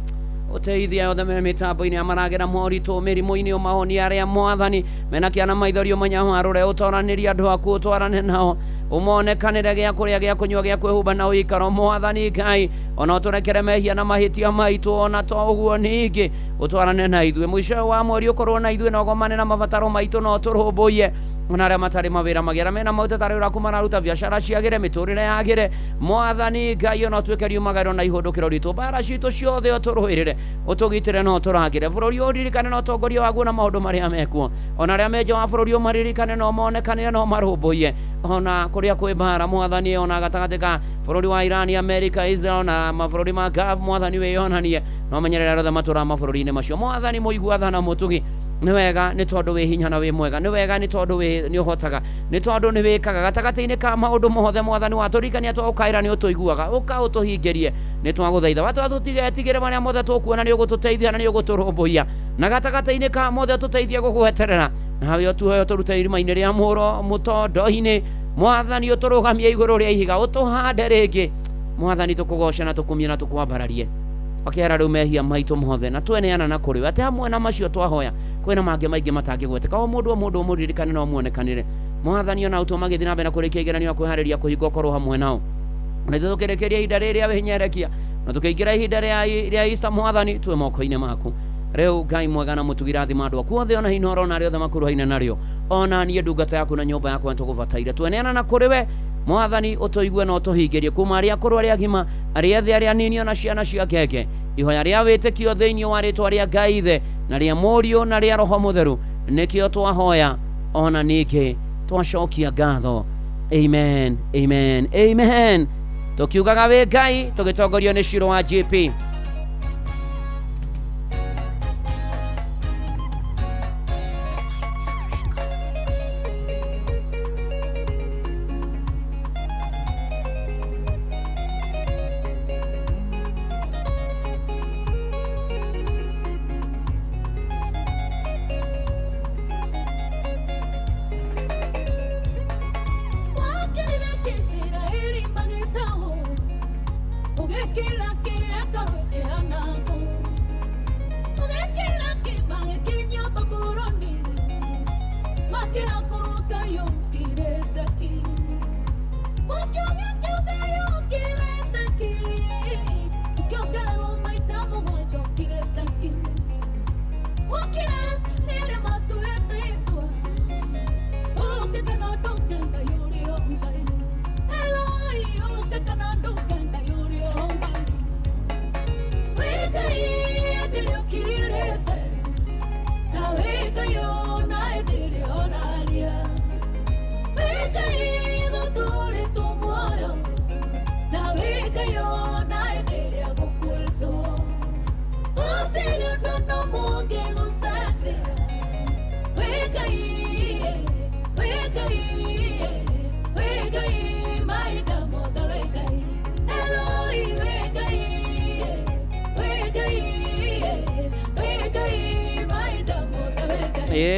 ũteithia othe me mĩtambo-inĩ amaragera moritũ mĩrimũ-inĩ ũmahonia arĩa mwathani mena kĩana maithori ũmanyaharũre ũtoranĩrie andũ aku ũtwarane nao ũmonekanĩre gĩa kũrĩa gĩa kũnyua gĩa kwĩhumba na ũikaro. Mwathani Ngai ona ũtũrekere mehia na mahĩtia maitũ, ona to ũguo ningĩ ũtwarane na ithuĩ mũico wa mweri ũkorwo na ithuĩ na ũgomane na mabataro maitũ na ũtũrũmbũiye ona arĩa matarĩ mawĩra magĩra mena mautetari ũraku mararuta biacara ciagĩre mĩtũrĩre yagĩre. Mwathani Ngai ona ũtuĩke riumagĩrĩro na ihũndũkĩro ritũ mbara citũ ciothe ũtũrũĩrĩre ũtũgitĩre na ũtũrangĩre. Bũrũri ũririkane na ũtongoria waguo na maũndũ marĩa mekuo, ona arĩa menja wa bũrũri ũmaririkane na ũmonekanĩre na ũmarũmbũiye ona kũrĩa kwĩ mbara. Mwathani ona gatagatĩ ka bũrũri wa Iran, Amerika, Israel na mabũrũri ma Gulf, Mwathani wĩyonanie na ũmenyerere othe matũra mabũrũri-inĩ macio. Mwathani mũigua na mũtugi nĩ wega nĩ tondũ wĩ hinya na wĩ mwega, nĩ wega nĩ tondũ nĩ ũhotaga, nĩ tondũ nĩ wĩkaga gatagatĩ-inĩ ka maũndũ mothe. Mwathani watũririkania twaũkaĩra nĩ ũtũiguaga, ũka ũtũhingĩrie, nĩ twagũthaitha watũtigetigĩre marĩa mothe tũkuona nĩ ũgũtũteithia na nĩ ũgũtũrũmbũiya, na gatagatĩ-inĩ ka mothe tũteithie gũgweterera, nawe ũtuoe ũtũrute irima-inĩ rĩa mũro mũtondo-inĩ. Mwathani ũtũrũgamie igũrũ rĩa ihiga, ũtũhande rĩngĩ. Mwathani tũkũgoce na tũkumie na tũkwambararie akera riu mehia maitu mothe na tweneana na kuri we ati hamwe na macio twahoya kwina mange maingi matangigweteka o mundu muririkane no muonekanire mwathani ona utuma githi na mbere na kurikia igeranio kwihariria kuhinga korwo hamwe nao na tukirekeria ihinda riria winyerekia na tukiingira ihinda ria Easter mwathani twe moko-ini maku riu Ngai mwega na mutugira thima andu aku othe ona hinoro na riothe makuruhaine nario ona nie ndungata yaku na nyumba yaku ntugubataire tweneana na kuri we mwathani utuigue na utuhingirie kuma aria akuru aria agima aria ethi aria anini ona ciana cia keke ihoya ria witikio thiini wa ritwa ria Ngai ithe na ria Murio na ria Roho Mutheru nikio twahoya ona ningi twacokia ngatho amen amen amen tukiugaga we Ngai tugitongorio ni Shiro wa JP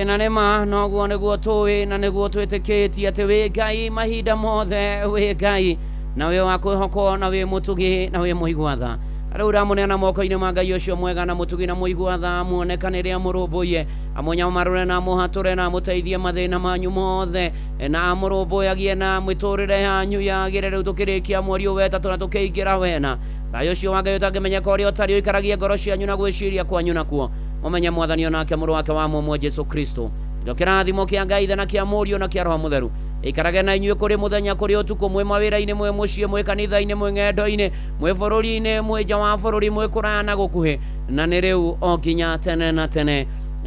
na nema noguo niguo tuwi na niguo twitikitie ati wi Ngai mahinda mothe wi Ngai na wi wa kwihokwo na wi mutugi na wi muigwatha riu ramuneana moko-ini ma Ngai ucio mwega na mutugi na muigwatha muonekanire amurumbuye amunyamarure na muhature na muteithie mathina manyu mothe na amurumbuyagie na miturire yanyu yagire riu tukirikia mweri wetatu na tukiingira wena thayo ucio wa Ngai utangimenyeka uria utari uikaragie ngoro cianyu na gwiciria kwanyu nakuo mumenye mwathani onake muru wake wa mumwe Jesu Kristo ndo kirathimo kia Ngai na kia Murio na kia Roho Mutheru ikarage na inyue kuri muthenya kuri utuku mwe mawira-ini mwe mucie mwe kanitha-ini mwe ng'endo-ini mwe bururi-ini mwe nja wa bururi mwe kuraya na gukuhi na ni riu o nginya tene na tene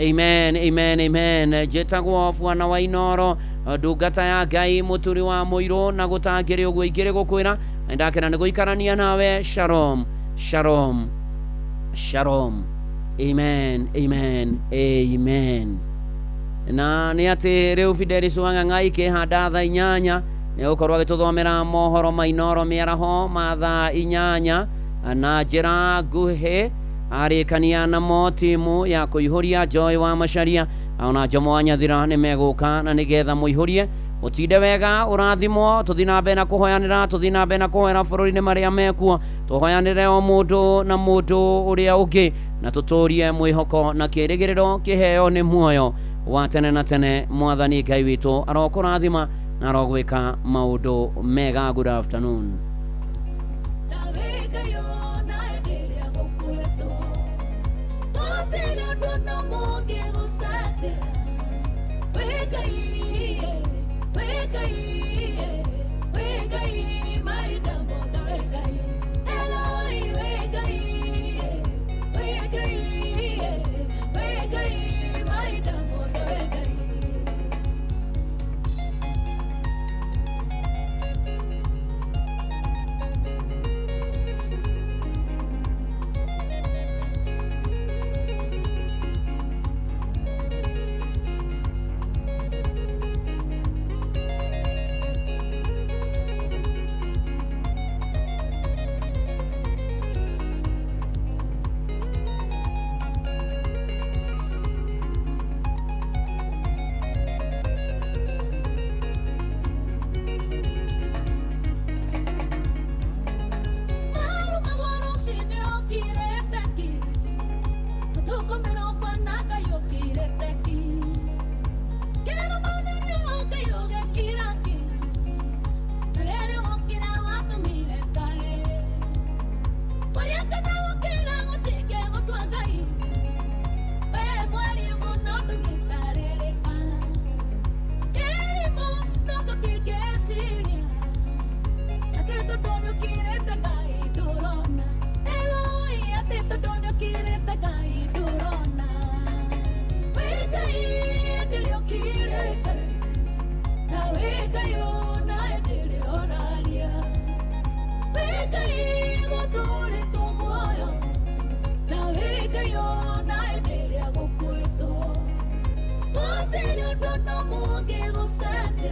amen amen amen jetagwo Bwana wa Inoro ndungata ya Ngai muturi wa muiro na gutangire uguo igire gukwira ndakena ni guikarania nawe shalom shalom shalom amen amen amen na ni ati riu Fidelis Wang'ang'ai kihanda thaa 8 ni ukorwo agituthomera mohoro ma Inoro miaraho ma thaa 8 na njira nguhi arikania na mo timu ya kuihuria Joy wa Macharia ona Jomo wa Nyathira ni meguka na nigetha muihurie utinde wega urathimo tuthina na kuhoyanira tuthina na kuhoera bururi-ini maria mekuo tuhoyanire o mundu na mundu uria ungi na tuturie mwihoko na kirigiriro kiheo ni muoyo wa tene na tene mwathani Ngai witu arokurathima na arogwika maundu mega. Good afternoon.
Siria, atento donio kireta gai durona. Eloi, atento donio kireta gai durona. Weka delio kireta, na weka yo na delio oralia. Weka gotore tomoyo, na weka yo na delio gokueto. Montenyo dono muge gosate.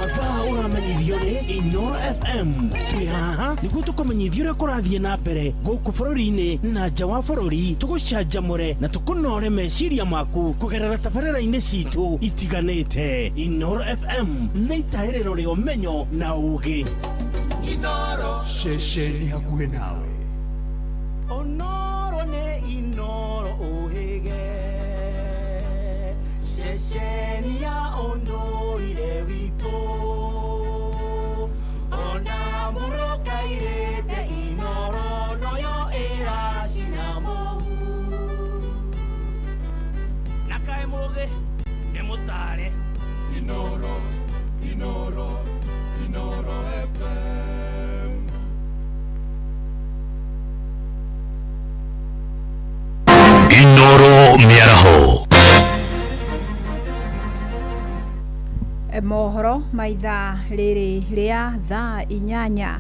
mathaa uramenyithio ni Inoro FM. Twi haha niguo tukumenyithia uria kurathie na mbere guku bururi-ini na nja wa bururi, tugucanjamure na tukunore meciria maku kugerera tabarĩra-inĩ citu itiganĩte. Inoro FM nĩ itaĩrĩro rĩa ũmenyo na ũũgĩ. Inoro ceceni hakuhĩ nawe. Onoro nĩ Inoro ũhĩge, ceceni ya ũndũire witũ. Ona mũrokairĩte Inoro noyo ĩracina mũhu. Na kaĩ mũgĩ nĩ mũtare. Inoro, Inoro, Inoro FM.
Inoro Miaraho.
Mohoro maitha rĩrĩ rĩa thaa 8.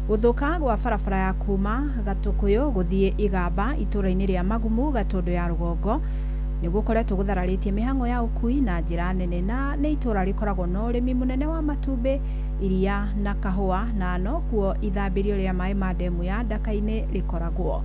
Gũthũka gwa barabara ya kuma Gatukuyu gũthiĩ Igamba itũra-inĩ rĩa Magumu Gatundu ya Rũgongo nĩ gũkoretwo gũthararĩtie mĩhang'o ya ũkui na njĩra nene, na nĩ itũra rĩkoragwo na ũrĩmi mũnene wa matumbĩ, iria na kahũa, na no kuo ithambĩrio rĩa maĩ ma ndemu ya Ndaka-inĩ rĩkoragwo.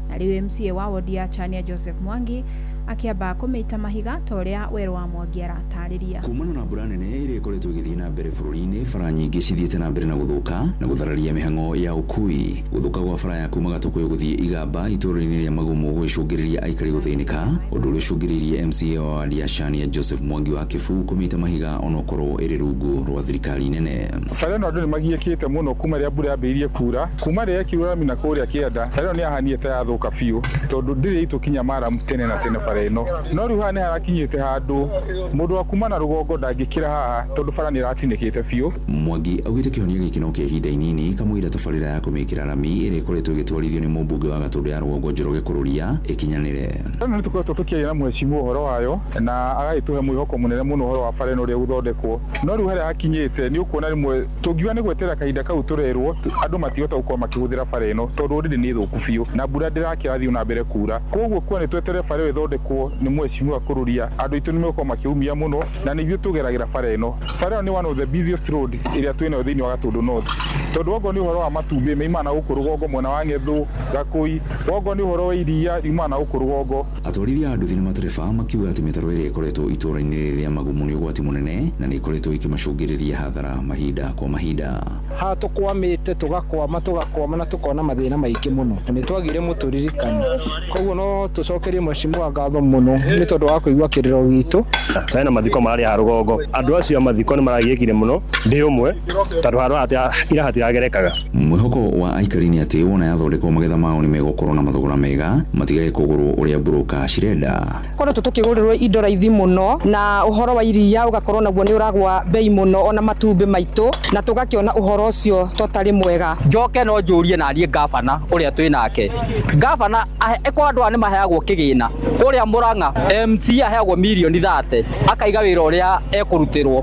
Na rĩu MCA wa wodi ya Chania Joseph Mwangi akiamba kũmĩita mahiga ta ũrĩa Werũ wa Mwangi aratarĩria.
Kumana na mbura nene ĩrĩa ĩkoretwo ĩgĩthiĩ na mbere bũrũri-inĩ, bara nyingĩ cithiĩte na mbere na gũthũka na gũthararia mĩhang'o ya ũkui. Gũthũka gwa bara ya kuma Gatukuyu gũthiĩ Igamba itũra-inĩ rĩa Magumu gũgĩcũngĩrĩria aikari gũthĩnĩka, ũndũ ũrĩa ũcũngĩrĩirie MCA wa wodi ya Chania Joseph Mwangi wa Kĩbu kũmĩita mahiga onokorwo ĩrĩ rungu rwa thirikari nene.
Bara ĩno andũ nĩ magiĩkĩte mũno kuma rĩrĩa mbura yambĩrĩirie kuura, kuma rĩrĩa kiura mina kũrĩa Kĩanda. Bara ĩno nĩ yahanĩte ta yathũka biũ tondũ ndĩrĩ itũkinya Maramu tene na tene bara ĩno. No rĩu haha nĩ harakinyĩte handũ mũndũ wa kuma na rũgongo ndangĩkĩra haha tondũ bara nĩ ĩratinĩkĩte biũ.
Mwangi augĩte kĩhonia gĩkĩ no kĩa ihinda inini kamũira tabarĩra ya kũmĩkĩra rami ĩrĩa ĩkoretwo ĩgĩtwarithio nĩ mũmbunge wa Gatundu ya Rũgongo Njoroge Kũrũria ĩkinyanĩre.
Nĩ tũkoretwo tũkĩaria na mheshimiwa ũhoro wayo na agagĩtũhe mwĩhoko mũnene mũno ũhoro wa bara ĩno ũrĩa gũthondekwo. No rĩu harĩa hakinyĩte nĩ ũkuona rĩmwe tũngiuga nĩ gweterera kahinda kau tũrerwo andũ matihota gũkorwo makĩhũthĩra bara ĩno tondũ ũrĩrĩ nĩ thũku biũ na mbura ndĩrakĩrathiĩ na mbere kuura. Koguo kwa nĩ tweterere bara ĩyo ĩthondekwo nĩ mheshimiwa Kũrũria, andũ aitũ nĩ megũkorwo makĩumia mũno na nĩ ithuĩ tũgeragĩra bara ĩno. Bara ĩno nĩ one of the busiest road ĩrĩa twĩnayo thĩinĩ wa Gatundu North, tondũ woguo nĩ ũhoro wa matumbĩ maimana gũkũ rũgongo mwena wa Ng'ethũ, Gakũi, woguo nĩ ũhoro wa iria riumana gũkũ rũgongo.
Atwarithia a nduthi na matereba makiuga atĩ mĩtaro ĩrĩa ĩkoretwo itũra-inĩ rĩa Magumu nĩ ũgwati mũnene na nĩ ĩkoretwo ikĩmacũngĩrĩria hathara mahinda kwa mahinda.
Haha tũkwamĩte tũgakwama na tũkona mathĩna maingĩ mũno na nĩ twagire mũtũririkani. Koguo no tũcokerie mheshimiwa ngatho mũno nĩ tondũ wa kũigua kĩrĩro gitũ.
Tena mathiko marĩa ha rũgongo andũ acio mathiko nĩ maragiĩkire mũno ndĩ ũmwe tondũ handũ ira hatiragerekaga.
Mwĩhoko wa aikari nĩ atĩ wona yathondekwo magetha mao nĩ megũkorwo na mathogora mega matigage kũgũrwo ũrĩa broka cirenda.
Koretwo tũkĩgũrĩrwo indo raithi mũno na ũhoro wa iria ũgakorwo naguo nĩ ũragwa bei mũno, ona matumbĩ maitũ na tũgakĩona ũhoro ũcio totarĩ mwega.
Njoke no njũrie na niĩ ngabana ũrĩa twĩ nake. Ngabana eko andũ nĩ maheagwo kĩgĩna kũrĩa Mũrang'a, MC aheagwo mirioni 30 akaiga wĩra ũrĩa ekũrutĩrwo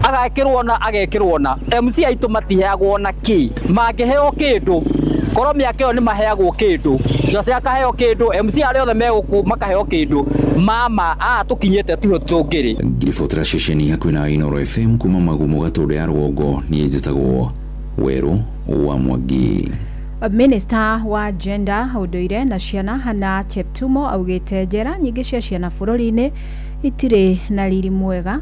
agekĩrwo na MC aitũ matiheagwo na kĩ mangĩheo kĩndũ korwo mĩaka ĩyo nĩ maheagwo kĩndũ, Jose akaheo kĩndũ, MC arĩa othe megũkũ makaheo kĩndũ. Mama tũkinyĩte tuho tũngĩrĩ.
Ngiribotera ceceni hakuhĩ na Inoro FM kuma Magumu Gatundu ya Rũgongo niĩ njĩtagwo Werũ wa Mwangi.
Minister wa Gender, Ũndũire na Ciana Hannah Cheptumo augĩte njera nyingĩ cia ciana bũrũri-inĩ itirĩ na riri mwega,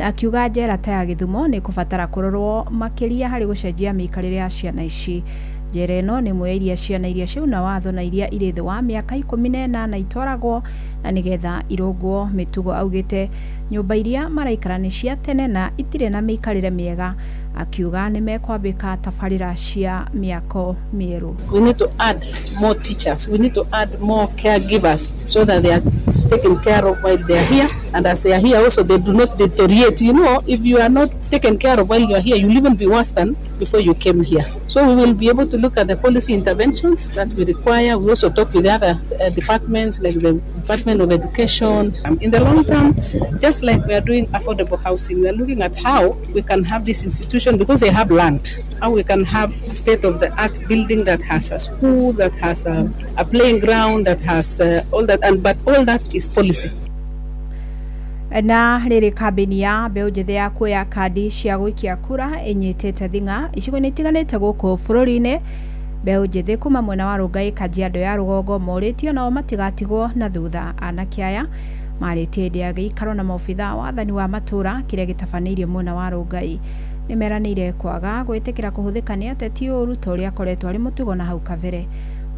akiuga njera ta ya Gĩthumo nĩ kũbatara kũrorwo makĩria harĩ gũcenjia mĩikarĩre ya ciana ici. Njera ĩno nĩ ĩmwe iria ciana iria ciauna watho na iria irĩ thĩ wa mĩaka 18 itwaragwo na nĩgetha irũngwo mĩtugo. Augĩte nyũmba iria maraikara nĩ cia tene na itirĩ na mĩikarĩre mĩega, akiuga nĩ mekwambĩka tabarĩra cia mĩako mĩerũ.
We need to add more teachers. We need to add more caregivers so that they are taken care of while they are here. And as they are here also, they do not deteriorate. You know, if you are not taken care of while you are here, you'll even be worse than before you came here. So we will be able to look at the policy interventions that we require. We also talk with the other departments like the Department of Education. In the long term, just like we are doing affordable housing, we are looking at how we can have this institution because they have land. How we can have state-of-the-art building that has a school, that has a playing ground, that has all that, but all that is policy.
Na rĩrĩ kambĩni ya mbeũ njĩthĩ ya kuoya kandi cia gũikia kura ĩnyitĩte thing'a icigo-inĩ itiganĩte gũkũ bũrũri-inĩ. Mbeũ njĩthĩ kuma mwena wa Rongai, Kajiado ya rũgongo morĩtio nao matigatigwo na thutha. Anake aya marĩtie hĩndĩ ya gĩikaro na maobitha wathani wa matũra kĩrĩa gĩtabanĩirio mwena wa Rongai. Nĩmeranĩire kwaga gwĩtĩkĩra kũhũthĩka nĩ ateti ũru ta ũrĩa akoretwo arĩ mũtugo na hau kabere.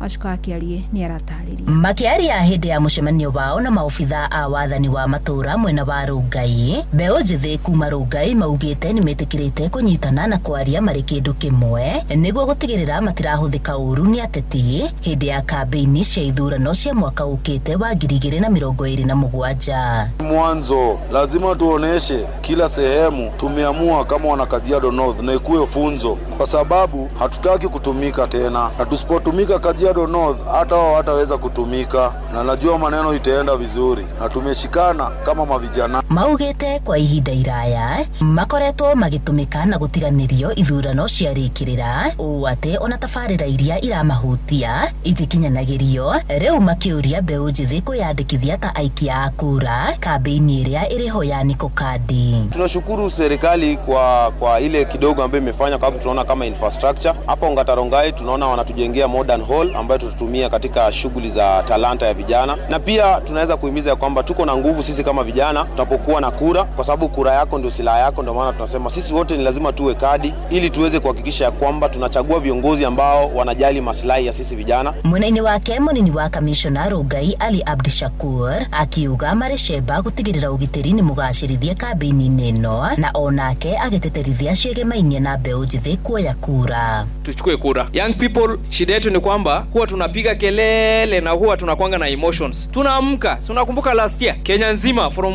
Wacuka Akiarie nĩ aratarĩria.
Makĩaria hĩndĩ ya mũcemanio wao na maobitha a wathani wa matũra mwena wa Rongai, mbeũ njĩthĩ kuma Rongai maugĩte nĩmetĩkĩrĩte kũnyitana na kwaria marĩ kĩndũ kĩmwe nĩguo gũtigĩrĩra matirahũthĩka ũru nĩ ateti hĩndĩ ya kambĩini cia ithurano cia mwaka ũkĩte wa 2027.
Mwanzo lazima tuoneshe kila sehemu tumeamua kama wana Kajiado North na ikuwe funzo, kwa sababu hatutaki kutumika tena, na tusipotumika Kajiado North hata wao wataweza kutumika, na najua maneno itaenda vizuri na tumeshikana kama mavijana.
Maugĩte kwa ihinda iraya makoretwo magĩtũmĩka na gũtiganĩrio ithurano ciarĩkĩrĩra ũũ atĩ ona tabarĩra iria iramahutia itikinyanagĩrio. Rĩu makĩũria mbeũ njĩthĩ kwĩyandĩkithia ta aikia a kura kambĩini ĩrĩa ĩrĩho ya Niko Kadi.
Tunashukuru serikali kwa ile kidogo ambayo imefanya, kwa sababu tunaona kama infrastructure hapo Ongata Rongai, tunaona wanatujengea modern hall ambayo tutatumia katika shughuli za talanta ya vijana, na pia tunaweza kuhimiza ya kwamba tuko na nguvu sisi kama vijana tutapokuwa na kura, kwa sababu kura yako ndio silaha yako. Ndio maana tunasema sisi wote ni lazima tuwe kadi ili tuweze kuhakikisha kwamba tunachagua viongozi ambao wanajali maslahi ya sisi vijana.
Mwena-inĩ wake mũnini wa kamishona Rongai Ali Abdishakur akiuga marĩcemba gũtigĩrĩra ũgitĩri nĩ mũgacĩrithie kambĩini ĩno, na onake agĩteterithia ciĩgemainie na mbeũ njĩthĩ kuoya kura.
Tuchukue kura. Young people, shida yetu ni kwamba huwa tunapiga kelele na huwa tunakuanga na emotions. Tunaamka, si unakumbuka last year Kenya nzima from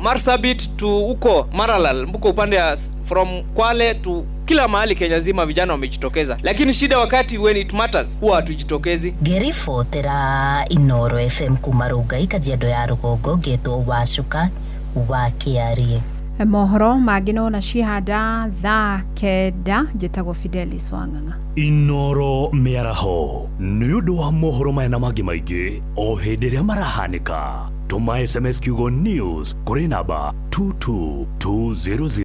Marsabit to huko Maralal, mbuko upande ya from Kwale to kila mahali Kenya nzima vijana wamejitokeza, lakini shida wakati when it matters huwa hatujitokezi.
Gerifotera Inoro FM kuma Rongai, Kajiado ya rũgongo, Getwo Wacuka wa Kiarie.
Mohoro mangĩ no na cihanda thaa 9 njĩtagwo Fidelis Wang'ang'a.
Inoro mĩaraho nĩ ũndũ wa mohoro maya na mangĩ maingĩ o hĩndĩ ĩrĩa marahanĩka. Tũma SMS kiugo news kũrĩ namba 22200.